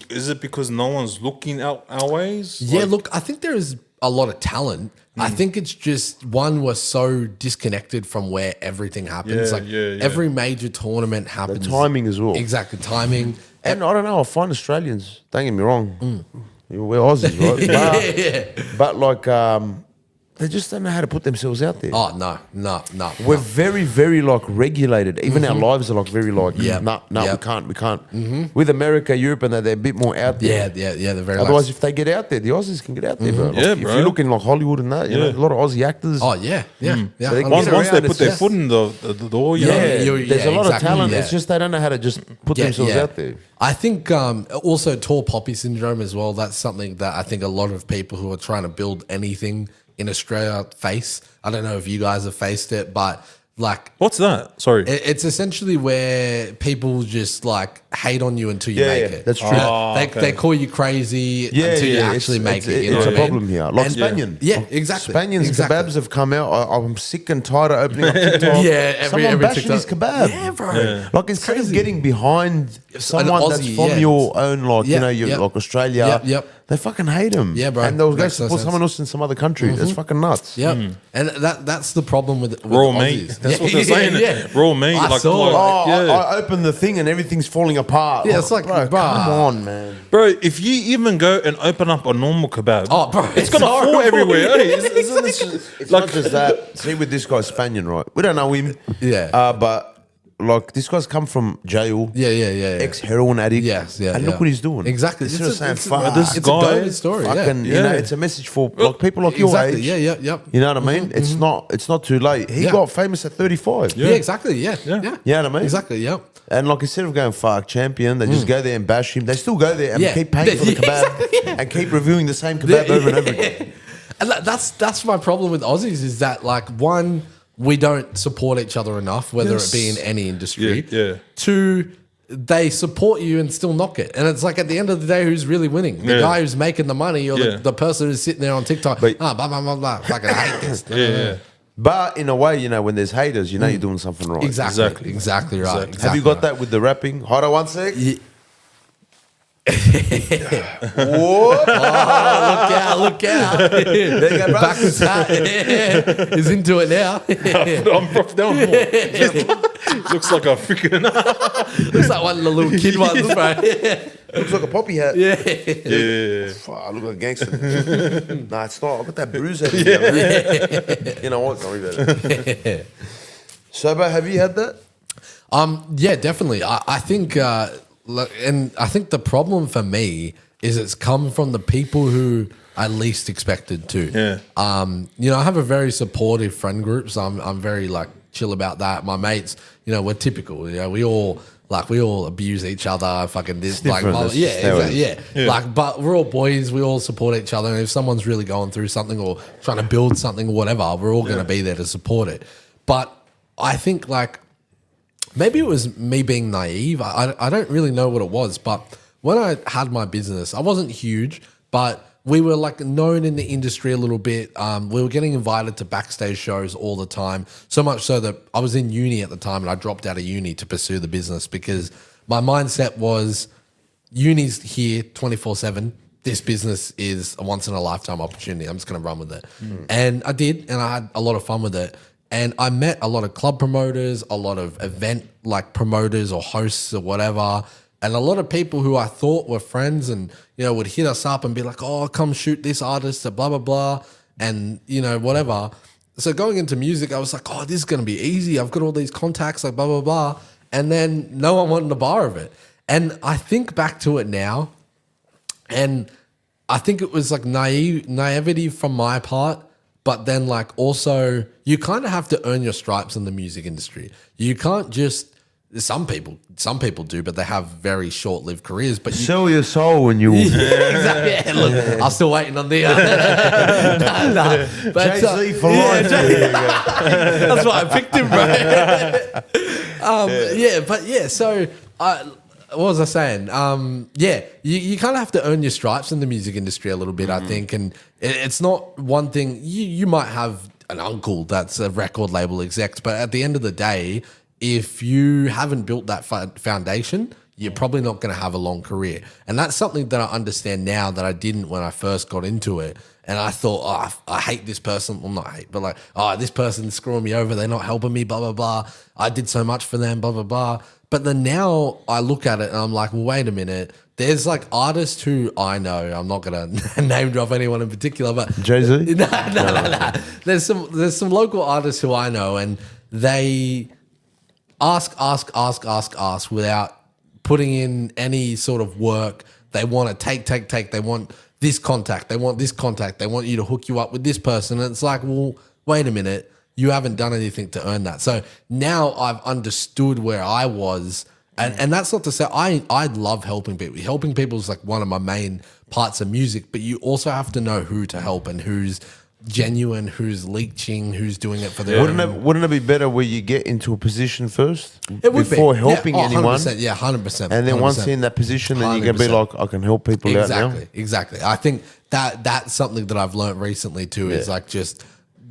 is it because no one's looking out our ways? Yeah, Like, look, I think there is a lot of talent. I think it's just we're so disconnected from where everything happens. Every major tournament happens. The timing as well. Exactly, timing. And I don't know, I find Australians, don't get me wrong, we're Aussies, right? But like, they just don't know how to put themselves out there. Oh no. We're very, very like regulated. Even our lives are like very like, Yeah. we can't. With America, Europe, and they're a bit more out there. Yeah. They're very. Otherwise, lax. if they get out there, the Aussies can get out there, bro. Like, Yeah, if bro. you look in like Hollywood and that, you know, a lot of Aussie actors. Oh yeah. So they I'm get sure. once they around, put it's their just- foot in the door, you know. there's a lot exactly, of talent. yeah. It's just they don't know how to just put themselves out there. I think also tall poppy syndrome as well. That's something that I think a lot of people who are trying to build anything in Australia face. I don't know if you guys have faced it, but like What's that? Sorry. it's essentially where people just like hate on you until you make it. that's true. They call you crazy until you actually make it. You know It's a what I mean? problem here. Like And- Spaniard. Yeah, exactly. Spaniards exactly. kebabs have come out. I'm sick and tired of opening up TikTok. every Someone bashing TikTok. his kebab. Yeah, bro. Like instead of crazy. getting behind someone that's Aussie, from yeah. your own, like you Yep, know, you're yep. like Australia. Yep. They fucking hate him. Yeah, bro. And they'll go Makes no support sense. someone else in some other country. It's fucking nuts. Yep. And that's the problem with Raw the meat. Aussies. That's what they're saying. Raw meat. I Like, saw like- it. Oh, Yeah. I open the thing and everything's falling apart. Yeah, it's like, bro, bro. come on, man. Bro, if you even go and open up a normal kebab, Oh, bro, it's gonna fall horrible. everywhere. Hey, It's not just that. See, with this guy Spaniard, right? We don't know him. Yeah. But like this guy's come from jail. Yeah. Ex heroin addict. Yes, yeah. And look what he's doing. Exactly. Instead of saying, it's fuck, this it's guy, a golden story. fucking, Yeah. you know, it's a message for like people like your age. Yeah. You know what I mean? It's not too late. He got famous at 35. Yeah, exactly. Yeah. You know what I mean? Exactly. Yeah. And like instead of going fuck champion, they just go there and bash him. They still go there and keep paying for the kebab and keep reviewing the same kebab over and over again. And that's my problem with Aussies is that like one, we don't support each other enough, whether it be in any industry. Yeah. Two, they support you and still knock it. And it's like at the end of the day, who's really winning? The guy who's making the money or the person who's sitting there on TikTok, blah, blah, blah, blah, fucking hate this. Yeah. But in a way, you know, when there's haters, you know you're doing something right. Exactly right. Have you Exactly got that with the rapping? Hold on one sec. Whoa. Oh, look out. There you go, bro. Backwards hat. He's into it now. I'm propped down more. Looks like a freaking. Looks like one of the little kid ones, bro. Looks like a poppy hat. Yeah. Fuck, I look like a gangster. Nah, it's not. I got that bruise out here. You know what? Don't worry about it. Soba, have you had that? Yeah, definitely. I think, and I think the problem for me is it's come from the people who I least expected to. Yeah. You know, I have a very supportive friend group, so I'm very like chill about that. My mates, you know, we're typical. You know, we all abuse each other. Fucking this, like, yeah. Like, but we're all boys. We all support each other. And if someone's really going through something or trying to build something or whatever, we're all going to be there to support it. But I think like maybe it was me being naive. I don't really know what it was. But when I had my business, I wasn't huge, but we were like known in the industry a little bit. We were getting invited to backstage shows all the time. So much so that I was in uni at the time and I dropped out of uni to pursue the business because my mindset was uni's here 24/7. This business is a once in a lifetime opportunity. I'm just going to run with it. And I did, and I had a lot of fun with it. And I met a lot of club promoters, a lot of event like promoters or hosts or whatever. And a lot of people who I thought were friends and, you know, would hit us up and be like, oh, come shoot this artist, blah, blah, blah. And, you know, whatever. So going into music, I was like, oh, this is going to be easy. I've got all these contacts, like blah, blah, blah. And then no one wanted a bar of it. And I think back to it now, and I think it was like naivety from my part. But then like also you kind of have to earn your stripes in the music industry. You can't just, some people do, but they have very short-lived careers. But sell your soul when you exactly. Yeah, look, I'm still waiting on the But, Jay-Z for life. That's why I picked him, bro. So what was I saying? You kind of have to earn your stripes in the music industry a little bit, I think. And it's not one thing. You might have an uncle that's a record label exec, but at the end of the day, if you haven't built that foundation, you're probably not going to have a long career. And that's something that I understand now that I didn't when I first got into it. And I thought, oh, I hate this person. Well, not hate, but like, oh, this person's screwing me over. They're not helping me, blah, blah, blah. I did so much for them, blah, blah, blah. But then now I look at it and I'm like, well, wait a minute. There's like artists who I know. I'm not going to name drop anyone in particular, but Jay-Z? No. There's some local artists who I know, and they ask without putting in any sort of work. They want to take. They want this contact. They want this contact. They want you to hook you up with this person. And it's like, well, wait a minute. You haven't done anything to earn that. So now I've understood where I was. And that's not to say I love helping people. Helping people is like one of my main parts of music, but you also have to know who to help and who's genuine, who's leeching, who's doing it for their own. Wouldn't it be better where you get into a position first It would before be. helping anyone? 100%, yeah, 100%. And then 100%. once you're in that position, then you can be like, I can help people out now. Exactly. I think that's something that I've learned recently too, is like just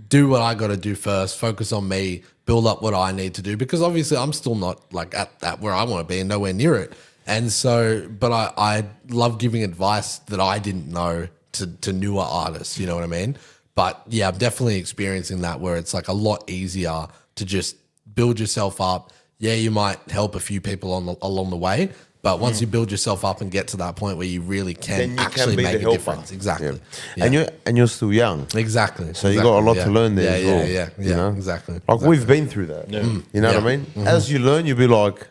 do what I got to do first, focus on me, build up what I need to do, because obviously I'm still not like at that where I want to be and nowhere near it. And so, but I love giving advice that I didn't know to newer artists, you know what I mean? But yeah, I'm definitely experiencing that where it's like a lot easier to just build yourself up. Yeah, you might help a few people along the way, But once you build yourself up and get to that point where you really Then can you actually can be make the a helper. difference. Exactly. Yeah. And you're still young. Exactly. So you got a lot to learn there Yeah, as yeah, well. yeah, you know? exactly. Like exactly. we've been through that. Yeah. You know what I Yeah. mean? As you learn, you'll be like,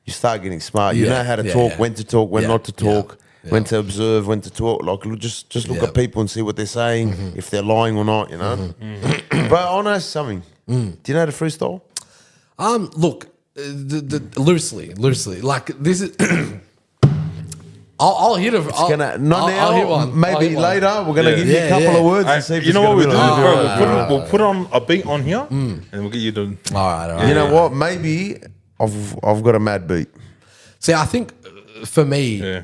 you start getting smart. You Yeah, know how to yeah, talk, yeah. when to talk, when Yeah, not to talk, yeah, when yeah. to observe, when to talk. Like just look Yeah. at people and see what they're saying, if they're lying or not. You know. But I want to ask something. Do you know how to freestyle? Look, loosely, like this is. I'll hit a. I'll hit one. Maybe I'll hit one. later. We're gonna Yeah. give you a couple of words and see if You it's know what gonna we be do, like- bro? We'll put on a beat on here, and we'll get you to. All right. You know what? Maybe I've got a mad beat. See, I think for me, Yeah.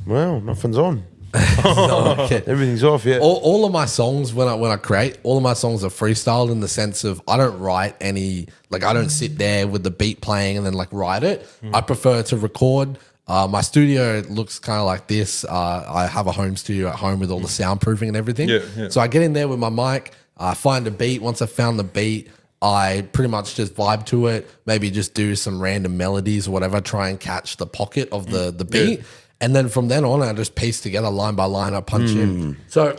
Well, nothing's on. okay. Everything's off. Yeah. All of my songs when I create, all of my songs are freestyled in the sense of I don't write any, like I don't sit there with the beat playing and then like write it. I prefer to record. My studio looks kind of like this. I have a home studio at home with all the soundproofing and everything. Yeah. So I get in there with my mic, I find a beat. Once I've found the beat, I pretty much just vibe to it, maybe just do some random melodies or whatever, try and catch the pocket of the beat. And then from then on, I just piece together line by line, I punch in. So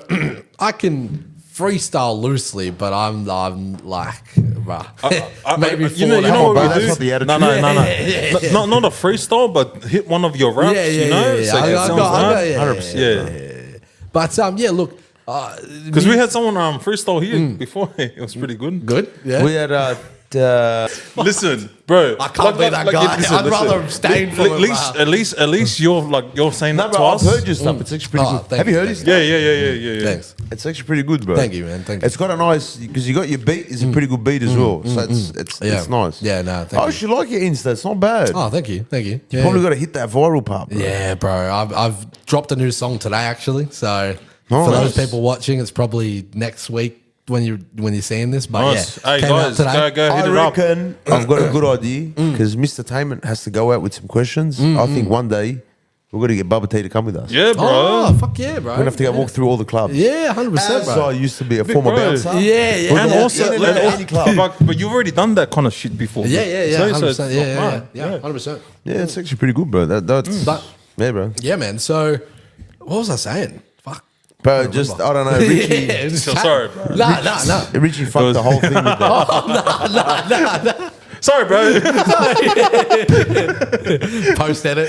I can freestyle loosely, but I'm like, maybe you know Come on, what bro, we that's do? not the attitude. No. Not a freestyle, but hit one of your raps. You know, so it sounds nice. 100%. But yeah, look, Because we had someone freestyle here before. It was pretty good. good. Yeah, We had Listen, bro. I can't be that guy. I'd rather abstain from it. At least you're saying no, that bro, to I've us. heard your stuff. It's actually pretty Oh, good. thank Have you you, heard his thank stuff? Yeah. Thanks. It's actually pretty good, bro. Thank you, man. Thank you. It's got a nice because you got your beat is a pretty good beat as well. So it's nice. Yeah, no, I thank you. actually like your Insta. It's not bad. Oh, thank you. You probably got to hit that viral part, bro. Yeah, bro. I've dropped a new song today, actually. So for Nice. those people watching, it's probably next week when you're seeing this. But Nice. yeah, Hey came out guys, today. go hit I it up. reckon I've got a good idea because MIZTATAINMENT has to go out with some questions. I think one day we're going to get Bubba T to come with us. Yeah, bro. Oh, fuck yeah, bro. We're going to have to go walk through all the clubs. Yeah, 100%, As bro. I used to be a former bro. bouncer. Yeah. And Yeah, also, in and out of any club. but you've already done that kind of shit before. Yeah, So 100%. it's not Yeah, bad. 100%. Yeah, it's actually pretty good, bro. That's But- yeah, bro. Yeah, man. So what was I saying? Fuck. Bro, just I don't know, Richie. Yeah, So sorry, bro. Nah. Richie fucked the whole thing with that. Sorry, bro. Post edit.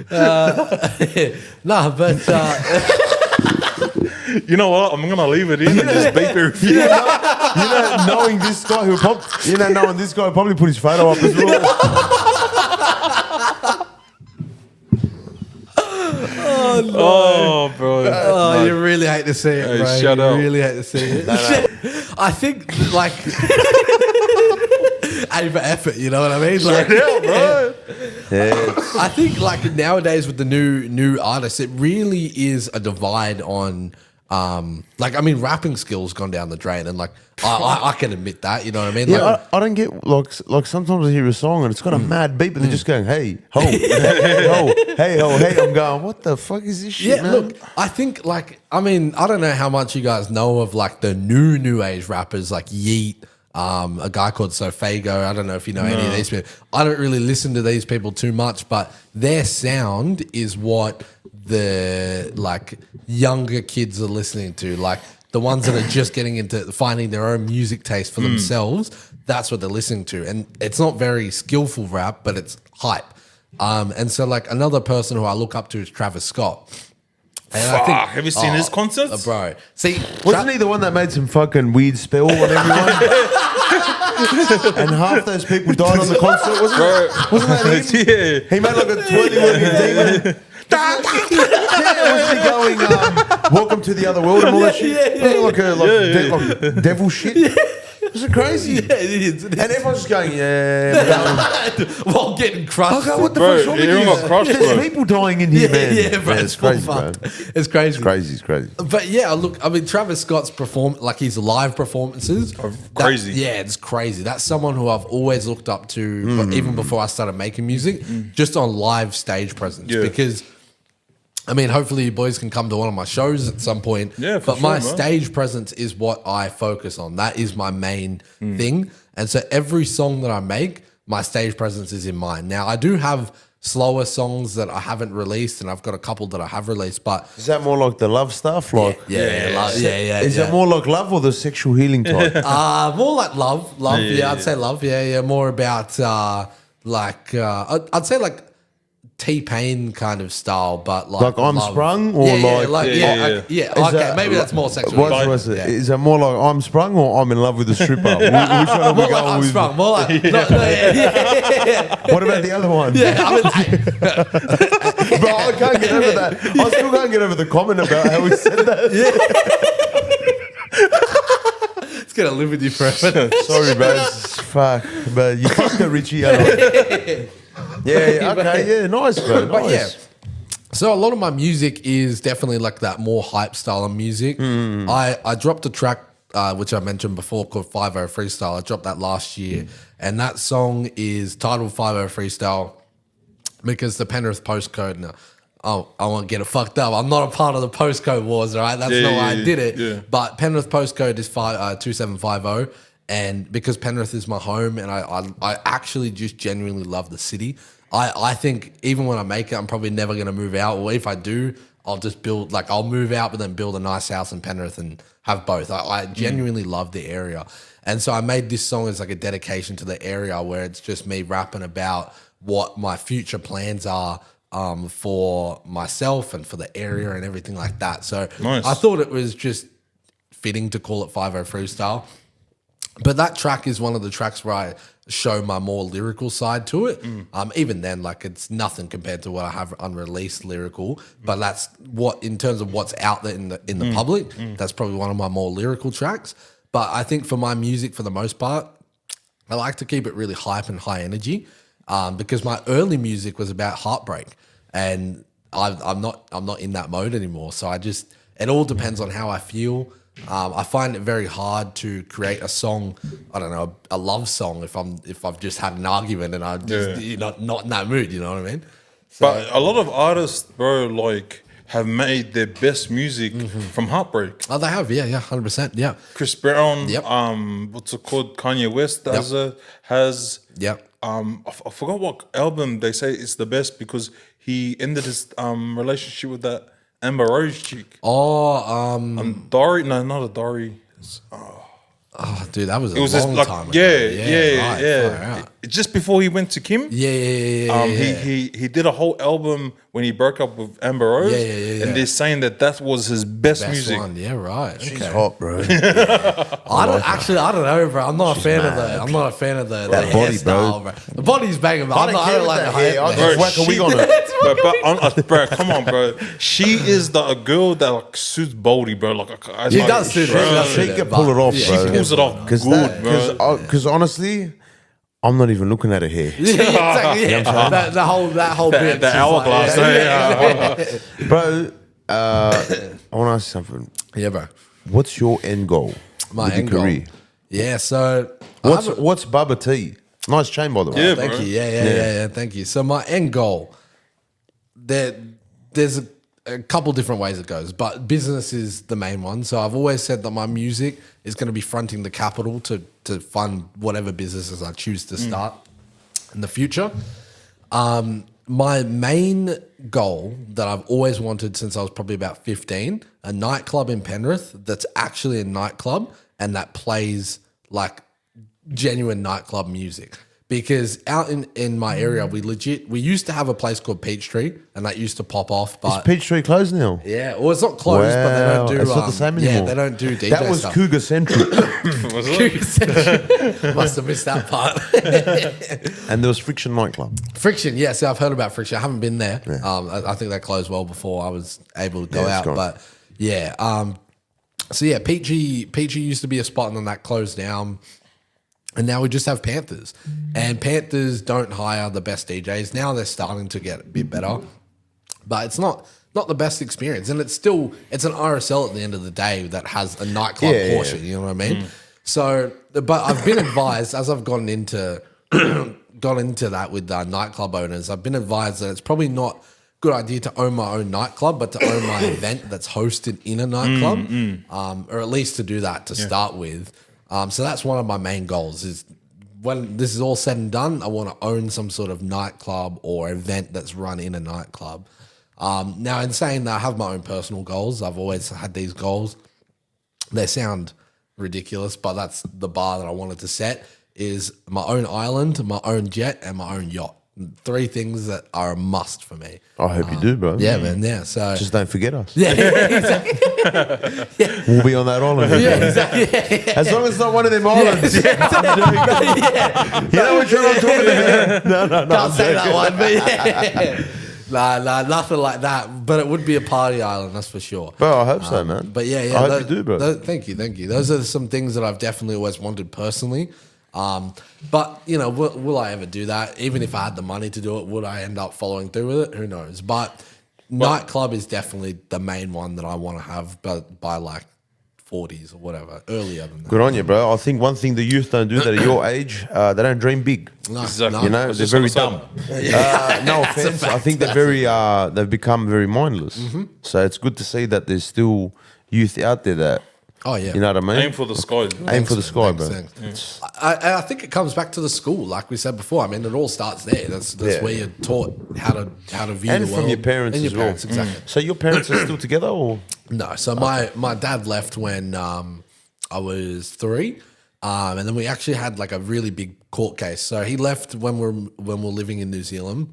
But You know what? I'm gonna leave it in and just beat the You know, knowing this guy who knowing this guy probably put his photo up as well. Oh, bro. oh, you really hate to see it, Hey, bro. shut you up. really hate to see it. I think like aim for effort. You know what I mean? Like, Yeah, bro. Yeah, I think like nowadays with the new artists, it really is a divide on like I mean rapping skills gone down the drain, and like I can admit that. You know what I mean? yeah. Like, I don't get like sometimes I hear a song and it's got a mad beat, but they're just going, hey ho, hey ho, hey ho, hey. I'm going, what the fuck is this shit, yeah, man? look, I think like I mean I don't know how much you guys know of like the new age rappers like Yeet. A guy called Sofago. I don't know if you know any of these people. I don't really listen to these people too much, but their sound is what the like younger kids are listening to. Like the ones that are just getting into finding their own music taste for themselves. That's what they're listening to, and it's not very skillful rap, but it's hype. And so like another person who I look up to is Travis Scott. And I think, Have you seen his concerts? bro? See, Wasn't he the one that made some fucking weird spell on everyone? And half those people died on the concert, wasn't it? Wasn't that him? Yeah. He made like a twirly demon. Yeah, wasn't he going, welcome to the other world and all that shit? Like devil shit. Was it crazy? yeah, it is. And everyone's just going, yeah. While getting crushed. Okay, what the Bro, fuck's wrong with everyone you? got crushed, There's bro. people dying in here, man. Yeah, bro, it's full crazy, bro. fucked. It's crazy. It's crazy. But yeah, look, I mean, Travis Scott's like his live performances, crazy. Yeah, it's crazy. That's someone who I've always looked up to, but even before I started making music, just on live stage presence. Yeah. Because, I mean, hopefully you boys can come to one of my shows at some point. Yeah, for but my sure, bro. stage presence is what I focus on. That is my main thing. And so every song that I make, my stage presence is in mind. Now I do have slower songs that I haven't released, and I've got a couple that I have released. But is that more like the love stuff? Like Is it more like love or the sexual healing type? more like love. I'd say love. More about I'd say like T-Pain kind of style, but like I'm love. sprung or Okay, maybe that's more sexual. Is that more like I'm sprung or I'm in love with a stripper? Which one are we More like going I'm with? sprung. More like What about the other one? Bro, I can't get over that. I still can't get over the comment about how he said that. It's gonna live with you forever. Sorry, bro. Fuck, but you fucked it, Richie. Okay, nice, bro. Nice. But yeah, so a lot of my music is definitely like that more hype style of music. I dropped a track which I mentioned before called 50 Freestyle. I dropped that last year, and that song is titled 50 Freestyle because the Penrith postcode. Now, I won't get it fucked up. I'm not a part of the postcode wars, all right? That's not why I did it. Yeah. But Penrith postcode is 2750. And because Penrith is my home, and I actually just genuinely love the city. I think even when I make it, I'm probably never going to move out. Or if I do, I'll just build, like I'll move out, but then build a nice house in Penrith and have both. I genuinely love the area. And so I made this song as like a dedication to the area where it's just me rapping about what my future plans are for myself and for the area and everything like that. So nice. I thought it was just fitting to call it 50 Freestyle. But that track is one of the tracks where I show my more lyrical side to it. Even then, like it's nothing compared to what I have unreleased lyrical. But that's what, in terms of what's out there in the public, that's probably one of my more lyrical tracks. But I think for my music, for the most part, I like to keep it really hype and high energy because my early music was about heartbreak, and I'm not in that mode anymore. So it all depends on how I feel. I find it very hard to create a song, I don't know, a love song if I've just had an argument and I'm just not in that mood, you know what I mean? So, but a lot of artists, bro, like have made their best music from heartbreak. Oh, they have, yeah, 100%, yeah. Chris Brown, what's it called? Kanye West has. I forgot what album they say is the best because he ended his relationship with that Amber Rose chick. Dory. No, not a Dory. Oh, dude, that was a long time ago. Yeah. Just before he went to Kim. He did a whole album when he broke up with Amber Rose. And they're saying that was his best music. One. Yeah, right. She's hot, bro. I don't know, bro. I'm not a fan of the hairstyle, bro. The body's banging, but I don't like the hair. I just whack a wig on it. Bro, come on, bro. She is a girl that like suits Boldy, bro. Like she does suit her. She can pull it off, bro. She pulls it off good, bro. Because honestly, I'm not even looking at her hair. Exactly. That whole bit. The hourglass. Bro, I want to ask something. Yeah, bro. What's your end goal? My end goal. Yeah, so what's Bubba T? Nice chain, by the way. Yeah, thank you. Yeah, thank you. So my end goal, there's a couple different ways it goes, but business is the main one. So I've always said that my music is going to be fronting the capital to fund whatever businesses I choose to start in the future. My main goal that I've always wanted since I was probably about 15, a nightclub in Penrith that's actually a nightclub and that plays like genuine nightclub music. Because out in my area, we used to have a place called Peachtree, and that used to pop off. But is Peachtree closed now? Yeah, well, it's not closed, but they don't do. It's not the same anymore. Yeah, they don't do DJ That was stuff. Cougar Central. Cougar Central. Must have missed that part. And there was Friction nightclub. Friction, yeah. See, I've heard about Friction. I haven't been there. Yeah. I think they closed well before I was able to go out. Gone. But yeah, so yeah, Peachy used to be a spot, and then that closed down. And now we just have Panthers. And Panthers don't hire the best DJs. Now they're starting to get a bit better. But it's not the best experience. And it's an RSL at the end of the day that has a nightclub portion. You know what I mean? So, but I've been advised, as I've gotten into that with nightclub owners, I've been advised that it's probably not a good idea to own my own nightclub, but to own my event that's hosted in a nightclub. Or at least to do that to start with. So that's one of my main goals is when this is all said and done, I want to own some sort of nightclub or event that's run in a nightclub. Now, in saying that, I have my own personal goals. I've always had these goals. They sound ridiculous, but that's the bar that I wanted to set, is my own island, my own jet, and my own yacht. 3 things that are a must for me. I hope you do, bro. Yeah, man. Yeah. So just don't forget us. yeah, exactly. We'll be on that island. Yeah, exactly. Yeah. As long as it's not one of them islands. You know what you're not talking about? No. Can't say that one, but yeah. Nah, nothing like that. But it would be a party island, that's for sure. Bro, I hope so, man. But yeah. I hope you do, bro. Thank you. Those are some things that I've definitely always wanted personally. But you know, will I ever do that? Even if I had the money to do it, would I end up following through with it? Who knows? But nightclub is definitely the main one that I want to have, but by like 40s or whatever, earlier than that. Good on you, bro. I think one thing the youth don't do that at your age, they don't dream big. No, Exactly. You know, they're very dumb. No offense. I think they're very, they've become very mindless. So it's good to see that there's still youth out there that, Oh yeah, you know what I mean? Aim for the sky. Aim for the sky, bro. Thanks. I think it comes back to the school, like we said before. I mean, it all starts there. That's where you're taught how to view And the world. from your parents and as your well. parents, exactly. So your parents are still together, or? No, so my dad left when I was 3, and then we actually had like a really big court case. So he left when we're living in New Zealand.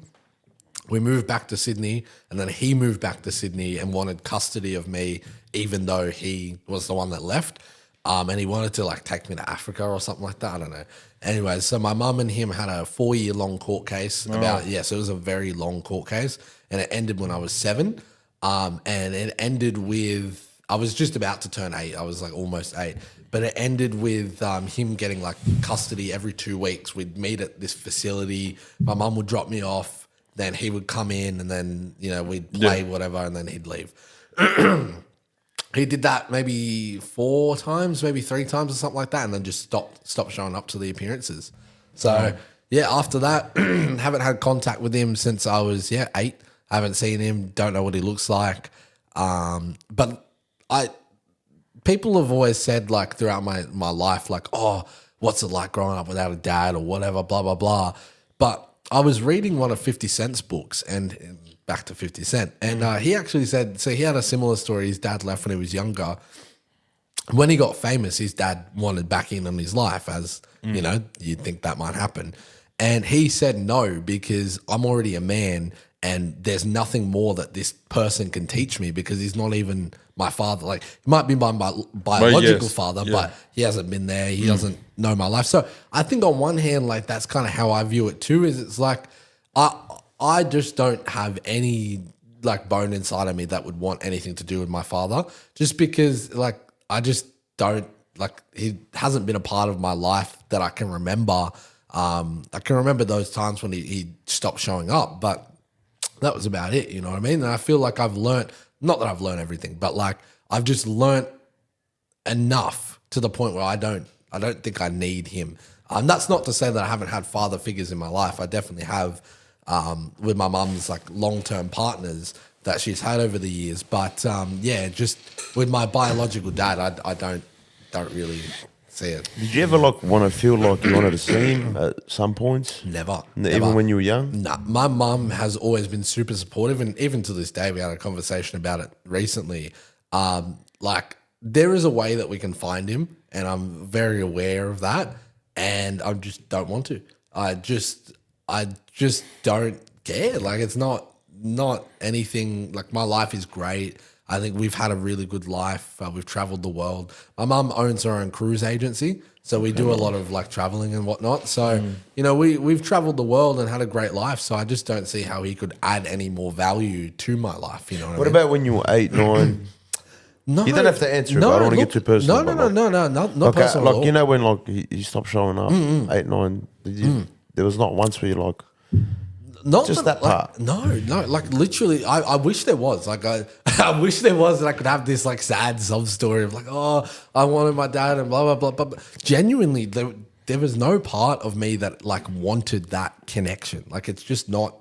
We moved back to Sydney, and then he moved back to Sydney and wanted custody of me, even though he was the one that left. And he wanted to like take me to Africa or something like that. I don't know. Anyway, so my mum and him had a 4-year-long court case about, so it was a very long court case, and it ended when I was 7. And it ended with, I was just about to turn 8. I was like almost 8. But it ended with him getting like custody every 2 weeks. We'd meet at this facility. My mum would drop me off. Then he would come in, and then, you know, we'd play whatever, and then he'd leave. He did that maybe 4 times, maybe 3 times or something like that, and then just stopped showing up to the appearances. So, after that, haven't had contact with him since I was, 8. I haven't seen him, don't know what he looks like. But people have always said, like, throughout my life, like, oh, what's it like growing up without a dad or whatever, blah, blah, blah. But I was reading one of 50 Cent's books, and back to 50 Cent, and he actually said, so he had a similar story. His dad left when he was younger. When he got famous, his dad wanted back in on his life, as, you know, you'd think that might happen. And he said no, because I'm already a man, and there's nothing more that this person can teach me, because he's not even my father. Like, he might be my biological father, but he hasn't been there. He doesn't know my life. So I think on one hand, like, that's kind of how I view it too, is it's like, I just don't have any like bone inside of me that would want anything to do with my father, just because like, I just don't, like, he hasn't been a part of my life that I can remember. I can remember those times when he stopped showing up, but that was about it, you know what I mean? And I feel like I've learned, not that I've learned everything, but like I've just learned enough to the point where I don't think I need him. That's not to say that I haven't had father figures in my life. I definitely have, with my mum's like long-term partners that she's had over the years. But just with my biological dad, I don't really see it. Did you ever like want to feel like you wanted to see him at some points? Never. Even when you were young? Nah, my mum has always been super supportive, and even to this day, we had a conversation about it recently. Like, there is a way that we can find him, and I'm very aware of that, and I just don't want to. I just don't care. Like, it's not anything. Like, my life is great. I think we've had a really good life. We've traveled the world. My mum owns her own cruise agency, so we do a lot of like traveling and whatnot. So, you know, we've traveled the world and had a great life. So I just don't see how he could add any more value to my life. You know what I mean? About when you were 8, 9? No, You don't have to answer it, but I don't want to get too personal. No, not personal. Like, you know, when like he stopped showing up, 8, 9, there was not once where you're like, Not just that part. No, like literally, I wish there was. Like, I wish there was, and I could have this like sad sob story of like, oh, I wanted my dad and blah blah blah. But genuinely, there was no part of me that like wanted that connection. Like, it's just not.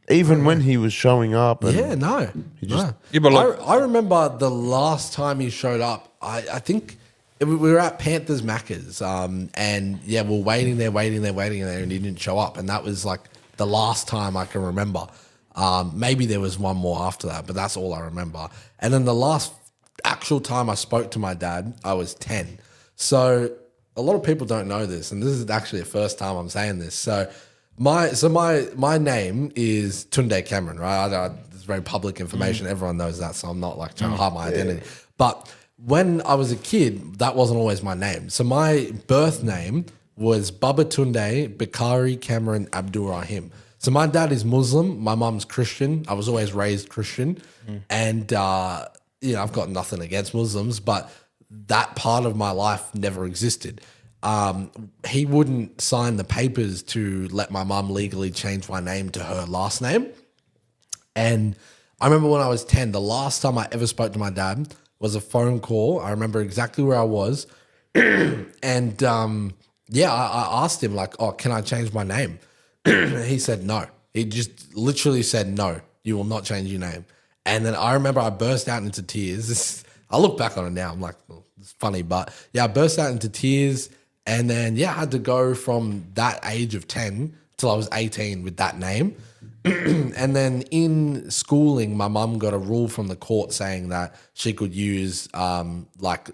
Even when he was showing up, and no. Yeah, but like, I remember the last time he showed up. I think we were at Panthers Macca's, and yeah, we're waiting there, and he didn't show up, and that was like the last time I can remember. Maybe there was one more after that, but that's all I remember. And then the last actual time I spoke to my dad, I was 10. So a lot of people don't know this, and this is actually the first time I'm saying this. So my name is Tunde Cameron, right? It's very public information. Everyone knows that, so I'm not like trying to hide my identity. But when I was a kid, that wasn't always my name. So my birth name was Babatunde Bakari Cameron Abdul Rahim. So my dad is Muslim, my mum's Christian. I was always raised Christian, and I've got nothing against Muslims, but that part of my life never existed. He wouldn't sign the papers to let my mum legally change my name to her last name. And I remember when I was 10, the last time I ever spoke to my dad was a phone call. I remember exactly where I was. And I asked him like, oh, can I change my name? He said no. He just literally said, no, you will not change your name. And then I remember I burst out into tears. I look back on it now, I'm like, oh, it's funny. But yeah, I burst out into tears. And then, I had to go from that age of 10 till I was 18 with that name. And then in schooling, my mum got a rule from the court saying that she could use like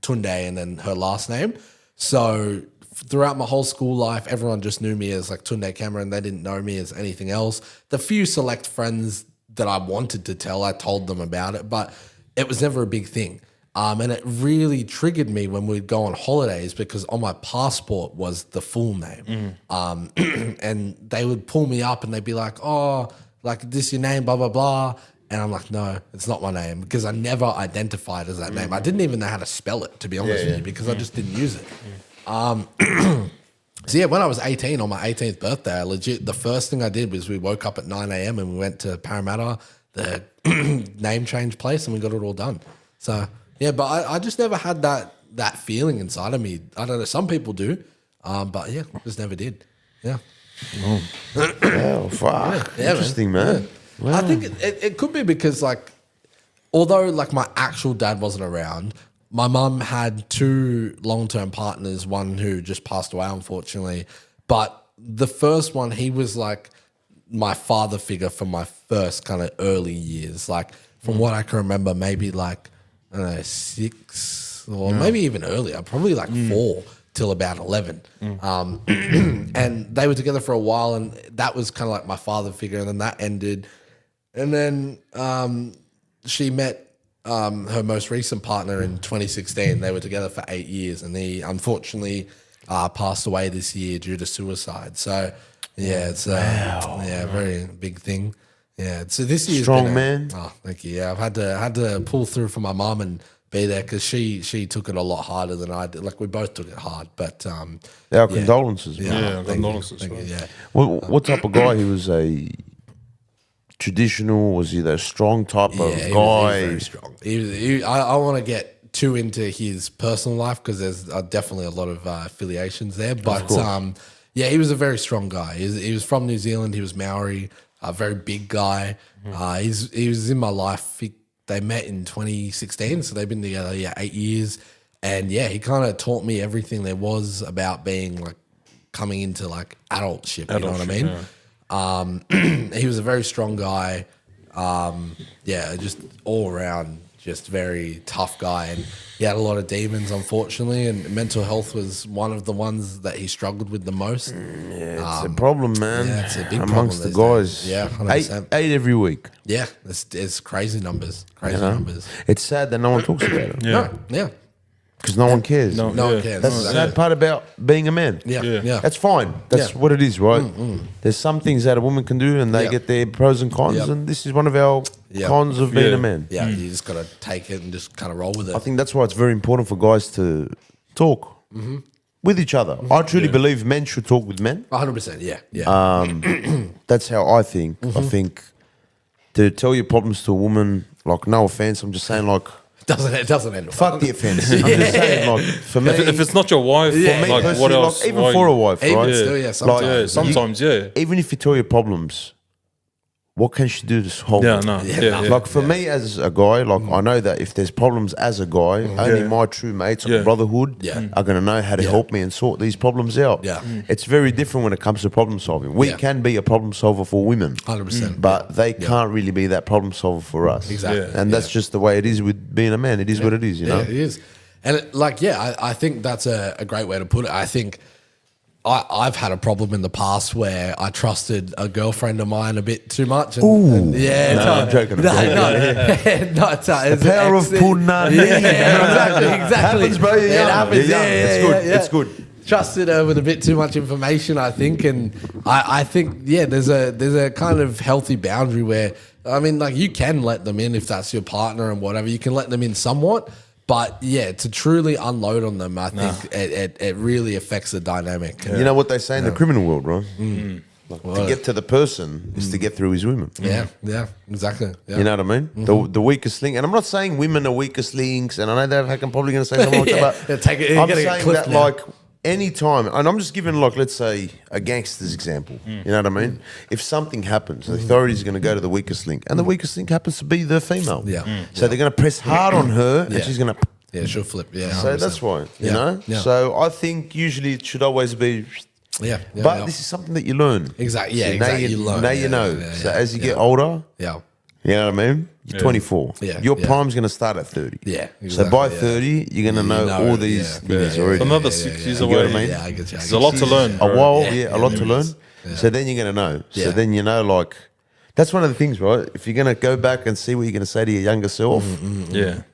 Tunde and then her last name. So throughout my whole school life, everyone just knew me as like Tunde Cameron. They didn't know me as anything else. The few select friends that I wanted to tell, I told them about it, but it was never a big thing. And it really triggered me when we'd go on holidays because on my passport was the full name. And they would pull me up and they'd be like, oh, like this your name, blah, blah, blah. And I'm like, no, it's not my name because I never identified as that name. I didn't even know how to spell it, to be honest with you, because I just didn't use it. So yeah, when I was 18, on my 18th birthday, the first thing I did was we woke up at 9 a.m. and we went to Parramatta, the name change place, and we got it all done. So yeah, but I just never had that feeling inside of me. I don't know, some people do, but yeah, just never did. Yeah. Oh, fuck. Yeah, interesting, man. Yeah. Wow. I think it could be because like, although like my actual dad wasn't around, my mum had two long-term partners, one who just passed away, unfortunately. But the first one, he was like my father figure for my first kind of early years. Like from what I can remember, maybe like, I don't know, 6 or maybe even earlier, probably like 4 till about 11. And they were together for a while and that was kind of like my father figure. And then that ended. And then she met her most recent partner in 2016. They were together for 8 years and he unfortunately passed away this year due to suicide. So yeah, it's a very big thing. Yeah, so this year's strong man. Oh, thank you. Yeah, I've had to pull through for my mum and be there because she took it a lot harder than I did. Like we both took it hard, but our condolences. Man. Yeah, condolences. Thank you, yeah. What type of guy? He was a traditional. Was he the strong type of guy? He was very strong. I want to get too into his personal life because there's definitely a lot of affiliations there. But he was a very strong guy. He was from New Zealand. He was Maori. A very big guy. He was in my life. They met in 2016, so they've been together 8 years. And he kind of taught me everything there was about being like coming into like adultship. You know what I mean? He was a very strong guy. Just all around, just very tough guy. And he had a lot of demons, unfortunately, and mental health was one of the ones that he struggled with the most. It's a problem, man. Yeah, it's a big amongst problem the guys. Yeah, 100%. Eight every week. Yeah, it's crazy numbers. Numbers. It's sad that no one talks about it. Yeah. Because no one cares. No one cares. That's the sad part about being a man. Yeah. That's fine. That's what it is, right? There's some things that a woman can do and they get their pros and cons, and this is one of our cons of being a man. Yeah, you just got to take it and just kind of roll with it. I think that's why it's very important for guys to talk with each other. I truly believe men should talk with men. 100%, yeah. That's how I think. I think to tell your problems to a woman, like, no offense, I'm just saying, like, it doesn't end. Fuck the offense. I'm just saying, like, for me, if it's not your wife, for me like personally, what else? like, even for a wife, right? Still, sometimes. Sometimes, even if you tell your problems, what can she do to hold it? Like for me as a guy, like I know that if there's problems as a guy, only my true mates, like brotherhood, are going to know how to help me and sort these problems out. It's very different when it comes to problem solving. We can be a problem solver for women, 100%, but they can't really be that problem solver for us. Exactly, and that's just the way it is with being a man. It is what it is, you know. It is, and I think that's a great way to put it. I think. I've had a problem in the past where I trusted a girlfriend of mine a bit too much. And, I'm joking. The power of punani. Exactly. Happens, bro. It happens. It's good. Trusted her with a bit too much information, I think, and I think there's a kind of healthy boundary where I mean, like you can let them in if that's your partner and whatever. You can let them in somewhat. But to truly unload on them, I think it really affects the dynamic. You know what they say in the criminal world, right? Like, to get to the person is to get through his women. Yeah, exactly. Yeah. You know what I mean? The weakest link, and I'm not saying women are weakest links, and I know that I'm probably going to say something like that, but I'm saying that like anytime, and I'm just giving like, let's say, a gangster's example. You know what I mean? If something happens, the authorities are going to go to the weakest link, and the weakest link happens to be the female. So they're going to press hard on her, and she's going to... Yeah, she'll flip. Yeah, 100%. So that's why, you know? So I think usually it should always be... But this is something that you learn. Exactly. Yeah, so exactly. You learn. Now you know. So as you get older... You know what I mean? You're 24. Your prime's going to start at 30. Exactly. So by 30, you're going to know all these things already. It's another 6 years away. You know what I mean? Yeah, I get you. There's a lot to learn. A while, a lot to learn. So then you're going to know. So then you know, like, that's one of the things, right? If you're going to go back and see what you're going to say to your younger self,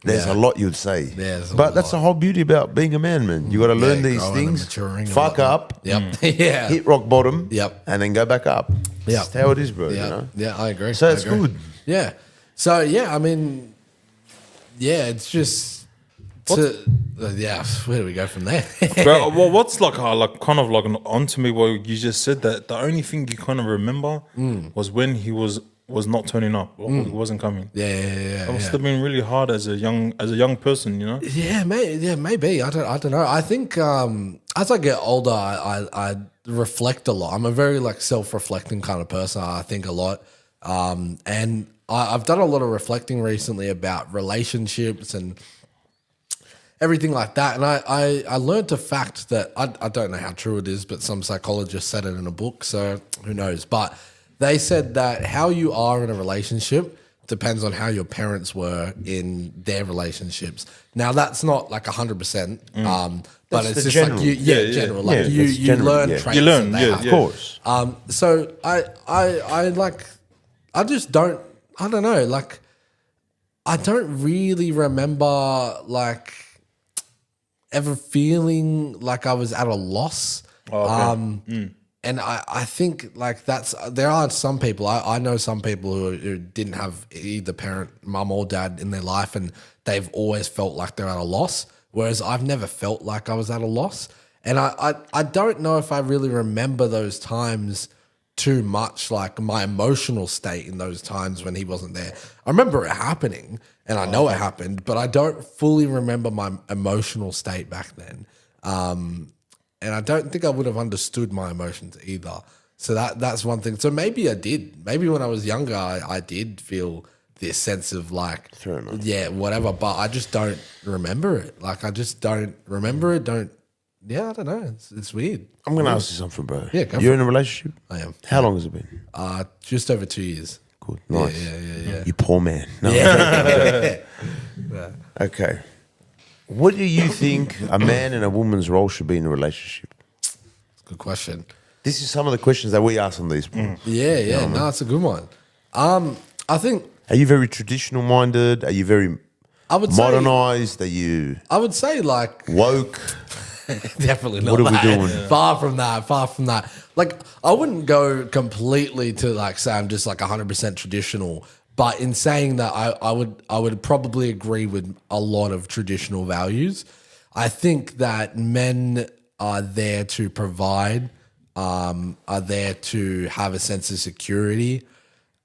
there's a lot you'd say. But that's the whole beauty about being a man, man. You got to learn these things, fuck up, hit rock bottom, and then go back up. That's how it is, bro. You know? Yeah, I agree. So it's good. Yeah. So I mean, it's just where do we go from there? Bro, well, what's like kind of like onto me where you just said that the only thing you kind of remember was when he was not turning up, or he wasn't coming. It must have been really hard as a young person, you know. Maybe. I don't know. I think as I get older, I reflect a lot. I'm a very like self-reflecting kind of person. I think a lot, and I've done a lot of reflecting recently about relationships and everything like that. And I learned a fact that I don't know how true it is, but some psychologist said it in a book, so who knows. But they said that how you are in a relationship depends on how your parents were in their relationships. Now, that's not like 100%, but it's just general. like general. Like you learn traits. You learn, of course. So I just don't, I don't know, like I don't really remember like ever feeling like I was at a loss. And I think like there are some people, I know some people who didn't have either parent, mum or dad in their life, and they've always felt like they're at a loss, whereas I've never felt like I was at a loss. And I don't know if I really remember those times too much, like my emotional state in those times when he wasn't there. I remember it happening, and I know it happened, but I don't fully remember my emotional state back then. And I don't think I would have understood my emotions either. So that's one thing. So maybe I did. Maybe when I was younger, I did feel this sense of like, whatever, but I just don't remember it. Like, I just don't remember it. I don't know. It's weird. I'm going to ask you something, bro. Yeah, go You're in a relationship? I am. How long has it been? Just over 2 years. Good. Nice. Yeah. You poor man. No. Okay. What do you think a man and a woman's role should be in a relationship? Good question. This is some of the questions that we ask on these. Yeah. No, it's a good one. I think. Are you very traditional minded? Are you very modernized? Are you? I would say like woke. Definitely not. What are we doing? Far from that. Like, I wouldn't go completely to like say I'm just like 100% traditional. But in saying that, I would probably agree with a lot of traditional values. I think that men are there to provide, are there to have a sense of security,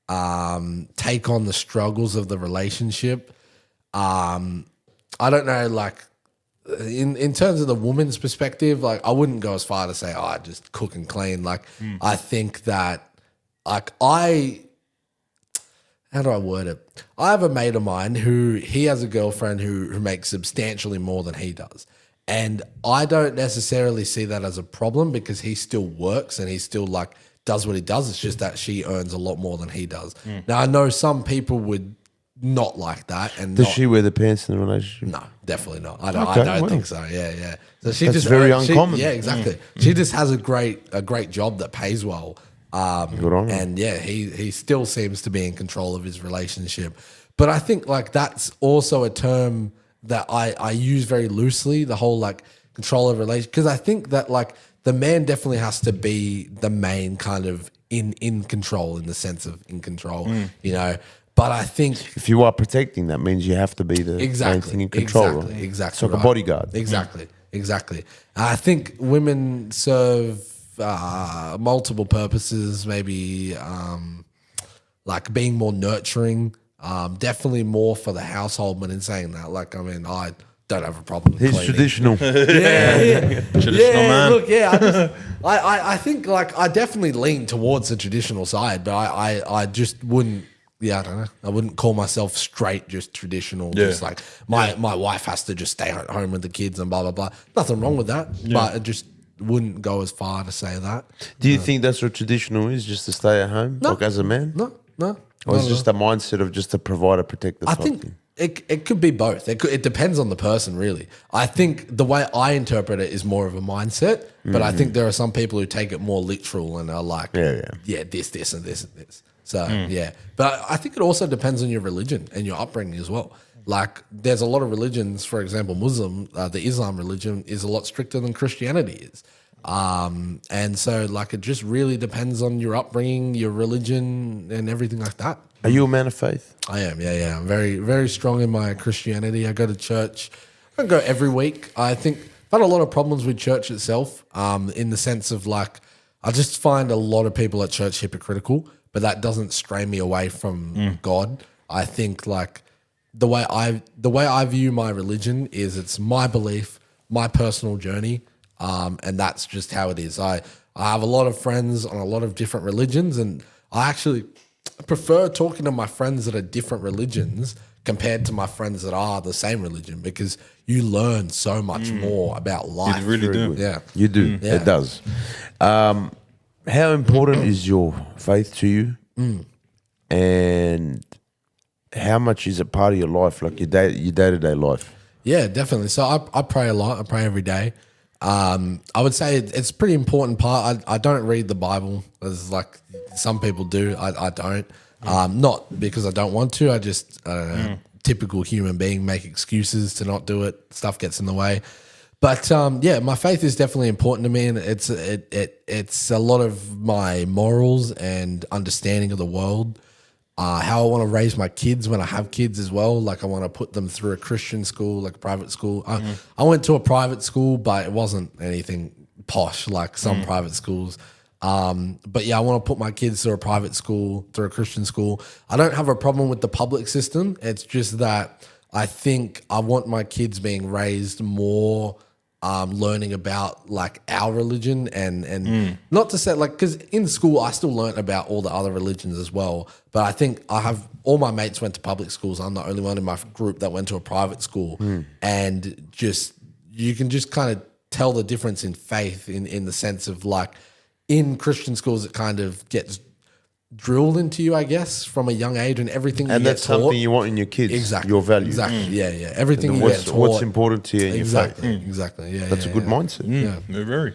take on the struggles of the relationship. I don't know, like in terms of the woman's perspective, like I wouldn't go as far to say, just cook and clean. Like I think that like how do I word it? I have a mate of mine who he has a girlfriend who makes substantially more than he does. And I don't necessarily see that as a problem because he still works and he still like does what he does. It's just that she earns a lot more than he does. Now, I know some people would not like that. And Does she wear the pants in the relationship? No, definitely not. I don't think so. Yeah. So she That's just very uncommon. Yeah, exactly. She just has a great job that pays well. Good on her. And yeah, he still seems to be in control of his relationship. But I think like that's also a term that I use very loosely, the whole like control of relationship, because I think that like the man definitely has to be the main kind of in control, in the sense of in control, you know. But I think if you are protecting, that means you have to be the main thing in control. Exactly. It's like a bodyguard. Exactly. I think women serve multiple purposes, maybe like being more nurturing, definitely more for the household. But in saying that, like, I mean, I don't have a problem with He's cleaning. traditional. Traditional man. Look, I think like I definitely lean towards the traditional side, but I just wouldn't. Yeah, I don't know. I wouldn't call myself straight, just traditional. Yeah. Just like my wife has to just stay at home with the kids and blah blah blah. Nothing wrong with that, but I just wouldn't go as far to say that. Do you think that's what traditional is, just to stay at home, like as a man? No. Or is it just a mindset of just to provide a protector? I think it could be both. It depends on the person, really. I think the way I interpret it is more of a mindset, but I think there are some people who take it more literal and are like, yeah, this and this and this. So yeah, but I think it also depends on your religion and your upbringing as well. Like, there's a lot of religions, for example, Muslim, the Islam religion is a lot stricter than Christianity is. And so, like, it just really depends on your upbringing, your religion, and everything like that. Are you a man of faith? I am, yeah. I'm very, very strong in my Christianity. I go to church. I don't go every week. I think I've had a lot of problems with church itself, in the sense of, like, I just find a lot of people at church hypocritical, but that doesn't stray me away from God. I think, like, the way I view my religion is it's my belief, my personal journey, and that's just how it is. I have a lot of friends on a lot of different religions, and I actually prefer talking to my friends that are different religions compared to my friends that are the same religion, because you learn so much more about life. You really do. Yeah. You do. Yeah. It does. How important is your faith to you? And how much is it part of your life, like your day-to-day life? Yeah, definitely. So I pray a lot. I pray every day. I would say it's a pretty important part. I don't read the Bible as like some people do. I don't. Not because I don't want to. I just, I don't know, typical human being, make excuses to not do it. Stuff gets in the way. But yeah, my faith is definitely important to me, and it's a lot of my morals and understanding of the world. How I want to raise my kids when I have kids as well. Like, I want to put them through a Christian school, like a private school. I went to a private school, but it wasn't anything posh like some private schools. But yeah, I want to put my kids through a private school, through a Christian school. I don't have a problem with the public system. It's just that I think I want my kids being raised more learning about like our religion and not to say like, because in school I still learnt about all the other religions as well, but I think I have all my mates went to public schools. I'm the only one in my group that went to a private school, and just you can just kind of tell the difference in faith in the sense of like in Christian schools it kind of gets drilled into you, I guess, from a young age, and everything. And you that's get taught, something you want in your kids. Exactly. Your values. Exactly. Yeah. Everything you get taught. What's important to you in Exactly. your faith. Exactly. Yeah. That's a good mindset. Yeah. They're very.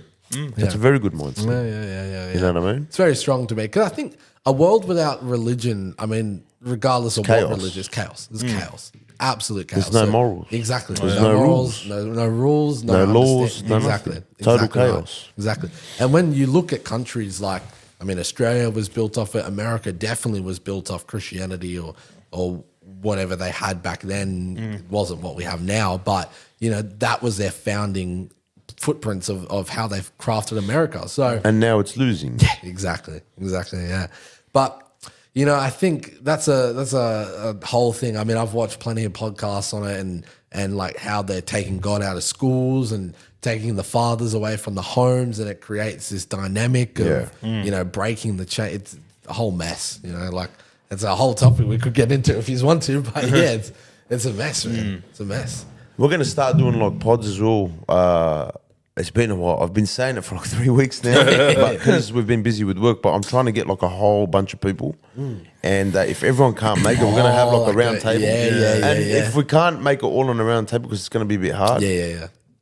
That's a very good mindset. Yeah. You know what I mean? It's very strong to me, because I think a world without religion, I mean, regardless of Chaos. what religion, is chaos. There's chaos. Absolute chaos. There's no morals. Exactly. There's no no morals, rules. no rules, No laws, no Exactly. nothing. Total Exactly right. chaos. Exactly. And when you look at countries like, I mean, Australia was built off it. America definitely was built off Christianity or whatever they had back then. It wasn't what we have now, but you know, that was their founding footprints of how they've crafted America. So And now it's losing. exactly, yeah. But you know, I think that's a whole thing. I mean, I've watched plenty of podcasts on it, and like how they're taking God out of schools and taking the fathers away from the homes, and it creates this dynamic of you know, breaking the chain. It's a whole mess, you know. Like, it's a whole topic we could get into if you want to. But yeah, it's a mess, man. It's a mess. We're going to start doing like pods as well. It's been a while. I've been saying it for like 3 weeks now because we've been busy with work. But I'm trying to get like a whole bunch of people. And if everyone can't make it, we're going to have like a round table. And if we can't make it all on a round table because it's going to be a bit hard.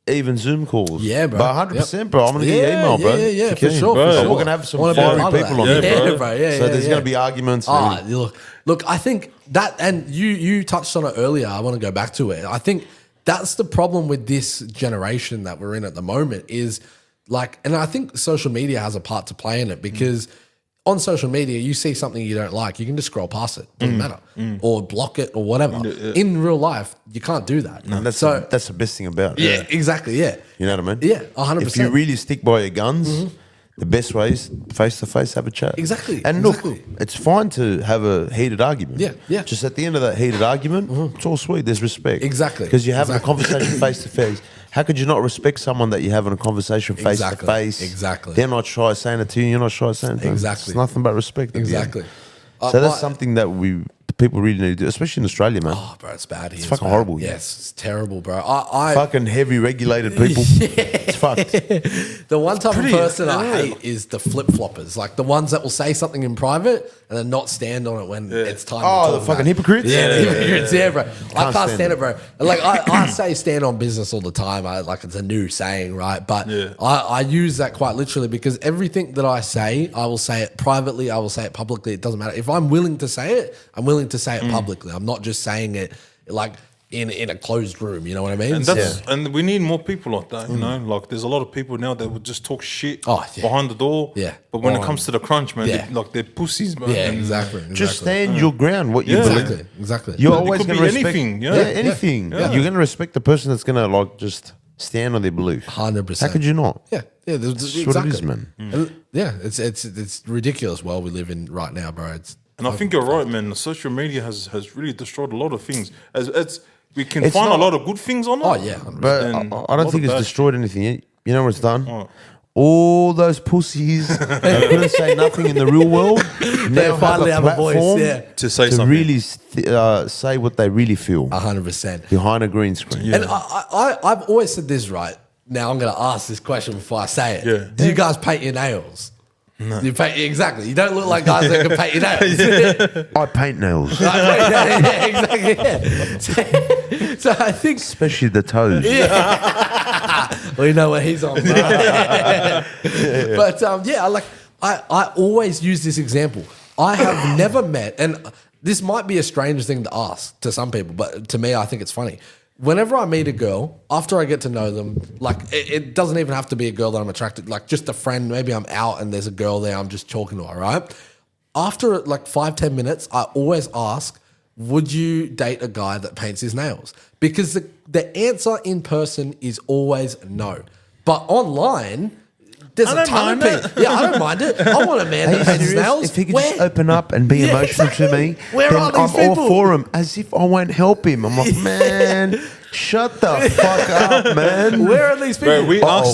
Even Zoom calls. Yeah, bro. But 100%, bro. I'm going to get your email, bro. Yeah, for sure. We're going to have some fiery people on there, bro. So there's going to be arguments. Look, I think that, and you touched on it earlier. I want to go back to it. I think that's the problem with this generation that we're in at the moment is like, and I think social media has a part to play in it because on social media, you see something you don't like, you can just scroll past it. Doesn't matter. Or block it or whatever. In real life, you can't do that. And that's the best thing about it. Yeah, exactly. Yeah. You know what I mean? Yeah, 100%. If you really stick by your guns, the best way is face to face, have a chat. Exactly. And look, it's fine to have a heated argument. Yeah. Just at the end of that heated argument, it's all sweet. There's respect. Exactly. Because you're having a conversation face to face. How could you not respect someone that you're having a conversation face to face? Exactly. They're not shy saying it to you. You're not shy saying it to them. Exactly. It's nothing but respect. Exactly. So that's something that people really need to do, especially in Australia, man. Oh, bro, it's bad here. It's fucking horrible here. Yes, it's terrible, bro. I fucking heavy regulated people. It's fucked. The one type of person I hate is the flip-floppers. Like the ones that will say something in private and then not stand on it when it's time to talk the fucking hypocrites? Yeah, the hypocrites. Yeah, bro. I can't stand it, bro. Like I say stand on business all the time. Like it's a new saying, right? But I use that quite literally because everything that I say, I will say it privately, I will say it publicly. It doesn't matter. If I'm willing to say it, I'm willing to say it publicly. I'm not just saying it like in a closed room. You know what I mean? And and we need more people like that. You know, like there's a lot of people now that would just talk shit behind the door. Yeah. But when it comes to the crunch, man, they're pussies, man. Yeah, exactly. Just stand your ground. What you believe. Exactly. You're always going to to be respect anything. Anything. You're going to respect the person that's going to like just stand on their belief. 100%. How could you not? Yeah. That's what it is, man. And it's ridiculous world we live in right now, bro. And I think you're right, man. Social media has really destroyed a lot of things. We can find a lot of good things on it. Oh, yeah. But I don't think it's destroyed anything yet. You know what it's done? All those pussies that couldn't say nothing in the real world now finally have a voice to say to something. really say what they really feel 100% behind a green screen. And I've always said this, right? Now I'm going to ask this question before I say it. Do you guys paint your nails? No. You paint exactly. You don't look like guys that can paint your nails. I paint nails. Exactly. Yeah. So I think, especially the toes. Well, you know what he's on. But I always use this example. I have never met, and this might be a strange thing to ask to some people, but to me, I think it's funny. Whenever I meet a girl, after I get to know them, like it doesn't even have to be a girl that I'm attracted, like just a friend. Maybe I'm out and there's a girl there, I'm just talking to her, right? After like 5-10 minutes, I always ask, would you date a guy that paints his nails? Because the answer in person is always no. But online, there's a ton of people. Yeah, I don't mind it. I want a man that paints his nails. If he could just open up and be emotional to me, Where then are these I'm people? all for him. As if I won't help him. I'm like, man, shut the fuck up, man. Where are these people? Bro,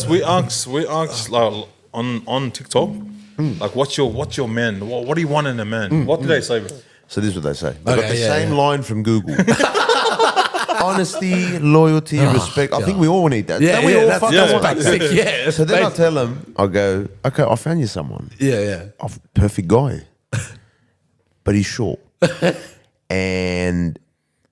we asked like, on TikTok, like, what's your man? What do you want in a man? What do they say, bro? So this is what they say. They got the same line from Google. Honesty, loyalty, respect. I think we all need that. Yeah, we all that's basic. Yeah. So then I tell them, I go, okay, I found you someone. Yeah. Perfect guy. But he's short. And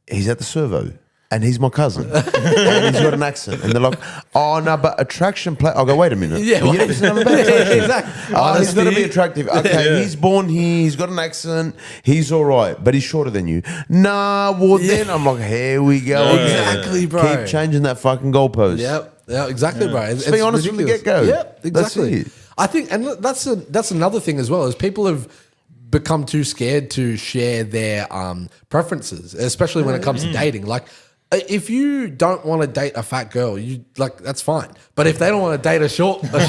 he's at the servo. And he's my cousin. And he's got an accent. And they're like, oh, no, but attraction play. I'll go, wait a minute. Yeah, you never said nothing about attraction. Exactly. Oh, he's got to be attractive. Okay, he's born here. He's got an accent. He's all right. But he's shorter than you. Nah, well, then I'm like, here we go. Exactly, bro. Keep changing that fucking goalpost. Yep. Yeah, exactly, bro. It's be honest from the get-go. Yep, exactly. That's it. I think, and that's another thing as well, is people have become too scared to share their preferences, especially when it comes to dating. Like, if you don't want to date a fat girl, you like that's fine. But if they don't want to date a short guy, I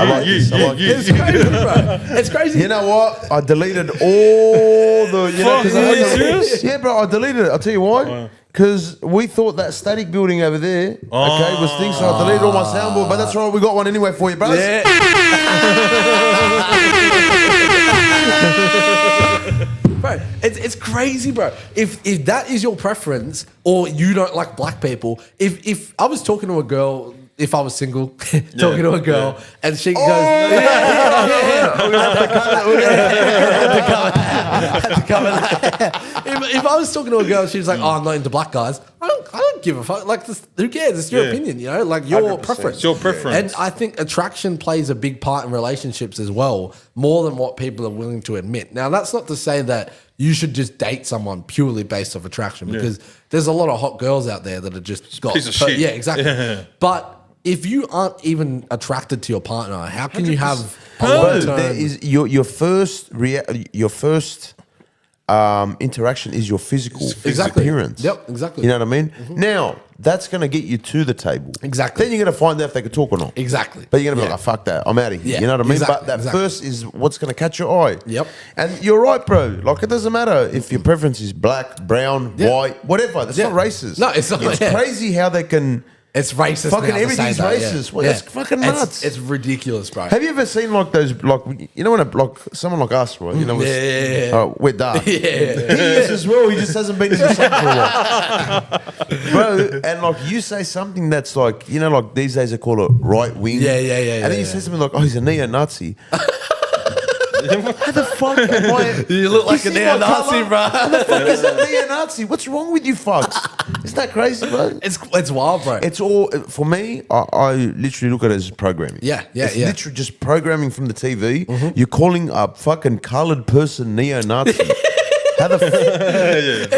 like this. it's crazy, bro. It's crazy. You know what? I deleted all the. You know, 'cause Are you serious? Yeah, bro. I deleted it. I'll tell you why. Because we thought that static building over there, was things. So I deleted all my soundboard. But that's right. We got one anyway for you, bro. Yeah. bro. It's crazy, bro. If that is your preference, or you don't like black people, if I was talking to a girl. If I was single, talking to a girl, and she goes, we're gonna have to cover that. If I was talking to a girl, and she was like, "Oh, I'm not into black guys," I don't give a fuck. Like, who cares? It's your opinion, you know, like your 100%. preference. It's your preference. And I think attraction plays a big part in relationships as well, more than what people are willing to admit. Now, that's not to say that you should just date someone purely based off attraction, because there's a lot of hot girls out there that are just got piece of shit. Yeah, exactly. Yeah. But if you aren't even attracted to your partner, how can you have a No, long-term... there is your first interaction is your physical Exactly. appearance. Yep, exactly. You know what I mean? Now, that's going to get you to the table. Exactly. Then you're going to find out if they can talk or not. Exactly. But you're going to be like, oh, fuck that. I'm out of here. Yeah, You know what I mean? exactly, But that exactly. first is what's going to catch your eye. Yep. And you're right, bro. Like, it doesn't matter if your preference is black, brown, white, whatever. That's not racist. No, it's not. It's crazy how they can... It's racist. Fucking now to everything's say that, racist. Well, that's fucking nuts. It's ridiculous, bro. Have you ever seen like those, like, you know, when like someone like us, right? You know, we're dark. He is as well. He just hasn't been in the sun for a while, bro. And like you say something that's like, you know, like these days they call it right wing. Yeah. And then you say something like, oh, he's a neo-Nazi. How the fuck am I? You look like a see my neo-Nazi, colour? bro. How the fuck is that neo-Nazi? What's wrong with you fucks? Isn't that crazy, bro? It's wild, bro. It's all, for me, I literally look at it as programming. Yeah, It's literally just programming from the TV. You're calling a fucking coloured person neo-Nazi. How the fuck? It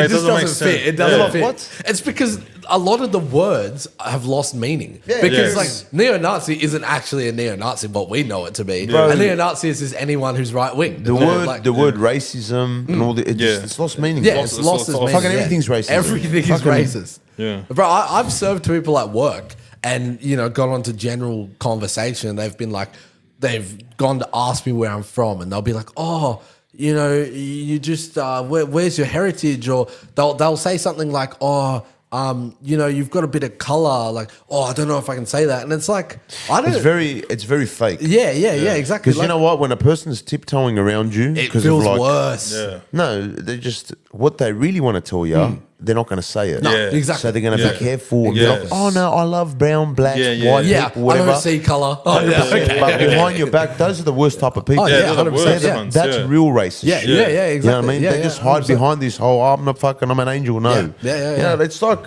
just doesn't fit. It doesn't fit. What? It's because a lot of the words have lost meaning. Yeah, because yes. like neo-Nazi isn't actually a neo-Nazi, what we know it to be. Bro. A neo-Nazi is just anyone who's right wing. The word racism and all the it's lost meaning. Yeah, it's lost its meaning. Fucking everything's racist. Everything is Fucking- racist. Yeah. Bro, I've served people at work and, you know, gone on to general conversation. They've been like, they've gone to ask me where I'm from, and they'll be like, oh, you know, you just, where's your heritage? Or they'll say something like, oh, you know, you've got a bit of color. Like, oh, I don't know if I can say that. And it's like, I don't. It's very fake. Yeah, exactly. Because you know what? When a person's tiptoeing around you, it 'cause feels of like, worse. Yeah. No, they just what they really want to tell you. They're not going to say it. No, Yeah. exactly. So they're going to be careful. And be Yes. like, oh no, I love brown, black, Yeah. white Yeah, people, whatever. I don't see color. Oh, yeah, okay. But behind your back, those are the worst type of people. Oh, yeah, they're the 100%. worst Yeah. ones, That's yeah. real racist. Yeah, shit. yeah, exactly. You know what I mean? Yeah, They just hide 100%. behind this whole, oh, I'm not fucking, I'm an angel. No. Yeah. You know, it's like,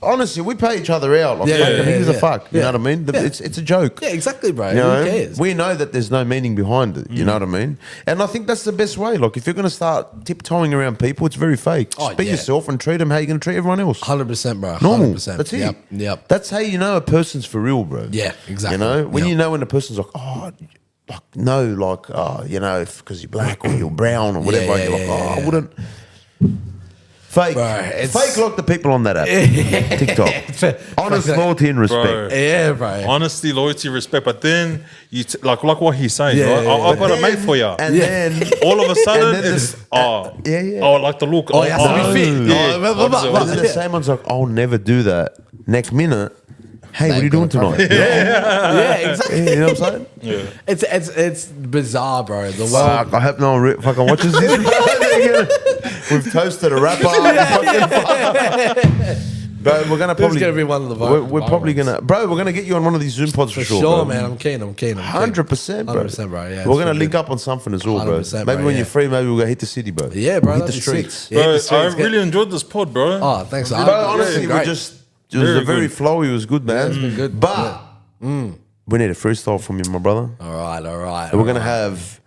honestly, we pay each other out. Like, fucking, who gives a fuck? You know what I mean? It's a joke. Yeah, exactly, bro. You know? Who cares? We know that there's no meaning behind it. You know what I mean? And I think that's the best way. Like, if you're going to start tiptoeing around people, it's very fake. Just Oh, be yeah. yourself and treat them how you're going to treat everyone else. 100%, bro. Normal. 100%. That's it. Yep. That's how you know a person's for real, bro. Yeah, exactly. You know, when Yep. you know when a person's like, oh, like no, like, oh, you know, because you're black or you're brown or whatever, yeah, you're like, yeah, oh, yeah. I wouldn't. Fake. Bro, it's- Fake like the people on that app. TikTok. Honest, loyalty and respect. Bro. Yeah, bro. Honesty, loyalty, respect. But then you like what he's saying, Yeah, right? yeah, I've got a Then- mate for you. And then All of a sudden, And then it's this- oh, yeah. oh, I like the look. Oh, it has to be fit. Yeah, Oh, blah, blah, blah. And then the same one's like, I'll never do that. Next minute, hey, what are you doing tonight? Yeah, exactly. You know what I'm saying? Yeah. It's bizarre, bro. The world. Fuck, I hope no one fucking watches this. We've toasted a rapper. Bro, we're gonna probably gonna be one of the vote- We're probably ones. gonna, bro. We're gonna get you on one of these Zoom pods for sure, bro. man. I'm keen. 100%, bro. 100%, bro. Yeah, we're it's gonna all link good. up on something as well, bro. 100%, Maybe bro, when yeah. you're free, maybe we'll go hit the city, bro. Yeah, bro. hit that'd the be streets. sick. Yeah, hit Bro, the I streets, really enjoyed this pod, bro. Oh, thanks. But honestly, great. it was Very very good. flowy. It was good, man. it's been good. But we need a freestyle from you, my brother. All right. And we're gonna have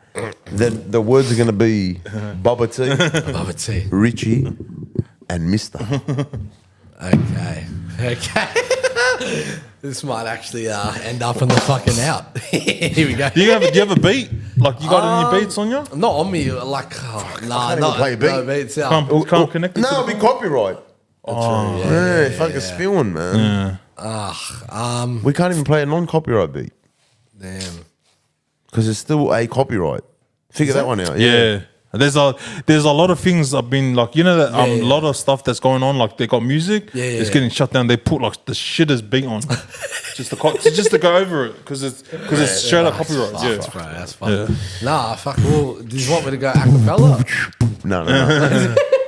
the words are gonna be Bubba T, Love it, tea. Richie, and Mister. Okay. This might actually end up in the fucking out. Here we go. Do you have a beat? Like you got any beats on you? Not on me, like, nah, can't even play a beat. no beats out. Can't connect it to No, the it'll be copyright. Yeah, fucking spewing, man. We can't even play a non-copyright beat Damn. because it's still a copyright. Figure that one out. Yeah. There's a lot of things I've been like, you know, that a lot of stuff that's going on. Like they got music, it's getting shut down. They put like the shittest beat on, just to go over it because it's straight up copyright. That's fun. Nah, fuck. Well, do you want me to go acapella? No.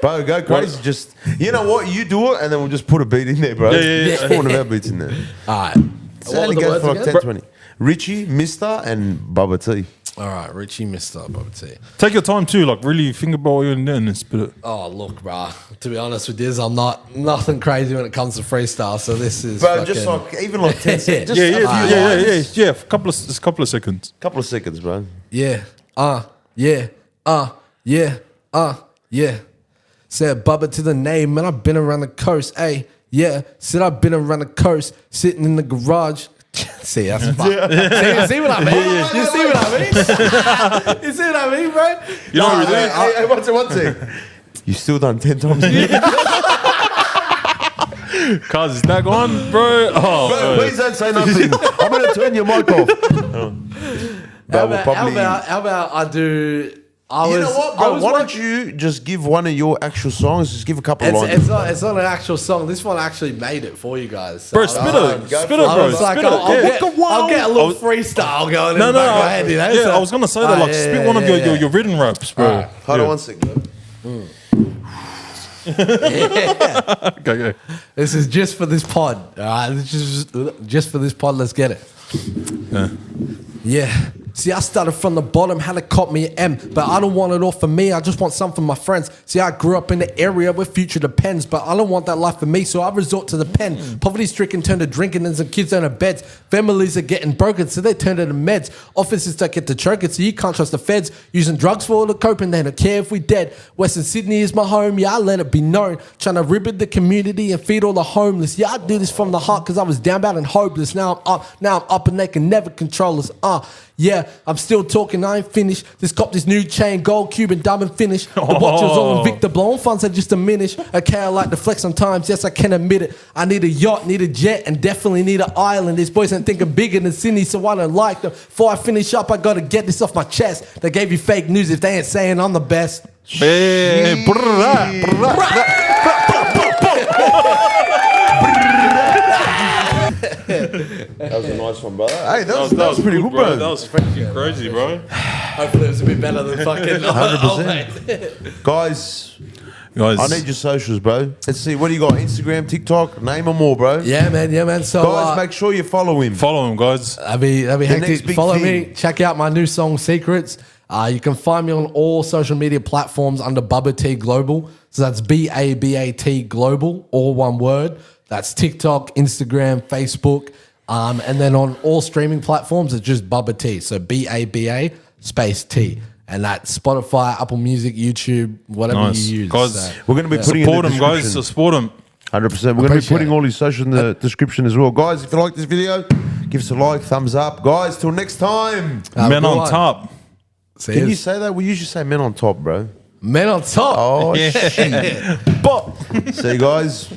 Bro, go crazy. Just, you know what? You do it, and then we'll just put a beat in there, bro. Just put one of our beats in there. All right. So it only goes for like 10, 20. Richie, Mr. and Bubba T. All right, Richie, Mr. Bubba T. Take your time too. Like really think about what you're doing and spit it. Oh, look, bro. To be honest with this, I'm nothing crazy when it comes to freestyle. So this is, bro, just like even like 10 seconds. Yeah. A couple of seconds. Couple of seconds, bro. Yeah. Said Bubba to the name, man. I've been around the coast. Hey, yeah. Said I've been around the coast, sitting in the garage. See, that's fun. See what I mean? You see what I mean? You see what I mean, bro? You know what Hey, one thing. You still done 10 times a year? Cuz, is that on, bro? Oh, bro, please don't say nothing. I'm going to turn your mic off. How about I do... You know what, bro? Why don't you just give one of your actual songs? Just give a couple of lines. It's not an actual song. This one actually made it for you guys. So bro, spit it, bro. I'll get a little freestyle going in the back of my head. You know? Yeah, I was going to say that. Like, spit one of your written raps, bro. Right. Hold on 1 second. Okay. This is just for this pod. All right, just for this pod. Let's get it. Yeah. See, I started from the bottom, had to cop me an M, but I don't want it all for me. I just want some for my friends. See, I grew up in the area where future depends, but I don't want that life for me, so I resort to the pen. Poverty-stricken turn to drinking, and some kids on their beds. Families are getting broken, so they turn to the meds. Officers don't get to choking, so you can't trust the feds. Using drugs for all the coping, they don't care if we dead. Western Sydney is my home, yeah, I let it be known. Trying to ribbon the community and feed all the homeless. Yeah, I do this from the heart, because I was down bad and hopeless. Now I'm up and they can never control us. Yeah, I'm still talking, I ain't finished. This cop this new chain, gold, Cuban, diamond finish. The watch was all in Victor, blowing funds had just diminished. Okay, I like to flex sometimes, yes, I can admit it. I need a yacht, need a jet, and definitely need an island. These boys ain't thinking bigger than Sydney, so I don't like them. Before I finish up, I gotta get this off my chest. They gave you fake news if they ain't saying I'm the best. Hey, That was a nice one, brother. Hey, that was pretty good, bro. That was freaking crazy, bro. Hopefully it was a bit better than fucking 100%. Guys, I need your socials, bro. Let's see. What do you got? Instagram, TikTok? Name them all, bro. Yeah, man. So, guys, make sure you follow him. Follow him, guys. That'd be hectic. Follow me. Check out my new song, Secrets. You can find me on all social media platforms under Bubba T Global. So that's BABAT Global, all one word. That's TikTok, Instagram, Facebook. And then on all streaming platforms, it's just Bubba T. So BABA space T. And that's Spotify, Apple Music, YouTube, whatever you use. Guys, so, we're going to be putting support in the description. Guys, support him. 100%. We're going to be putting all his social in the description as well. Guys, if you like this video, give us a like, thumbs up. Guys, till next time. Men on top. Can you say that? We usually say men on top, bro. Men on top. Oh, shit. See you guys.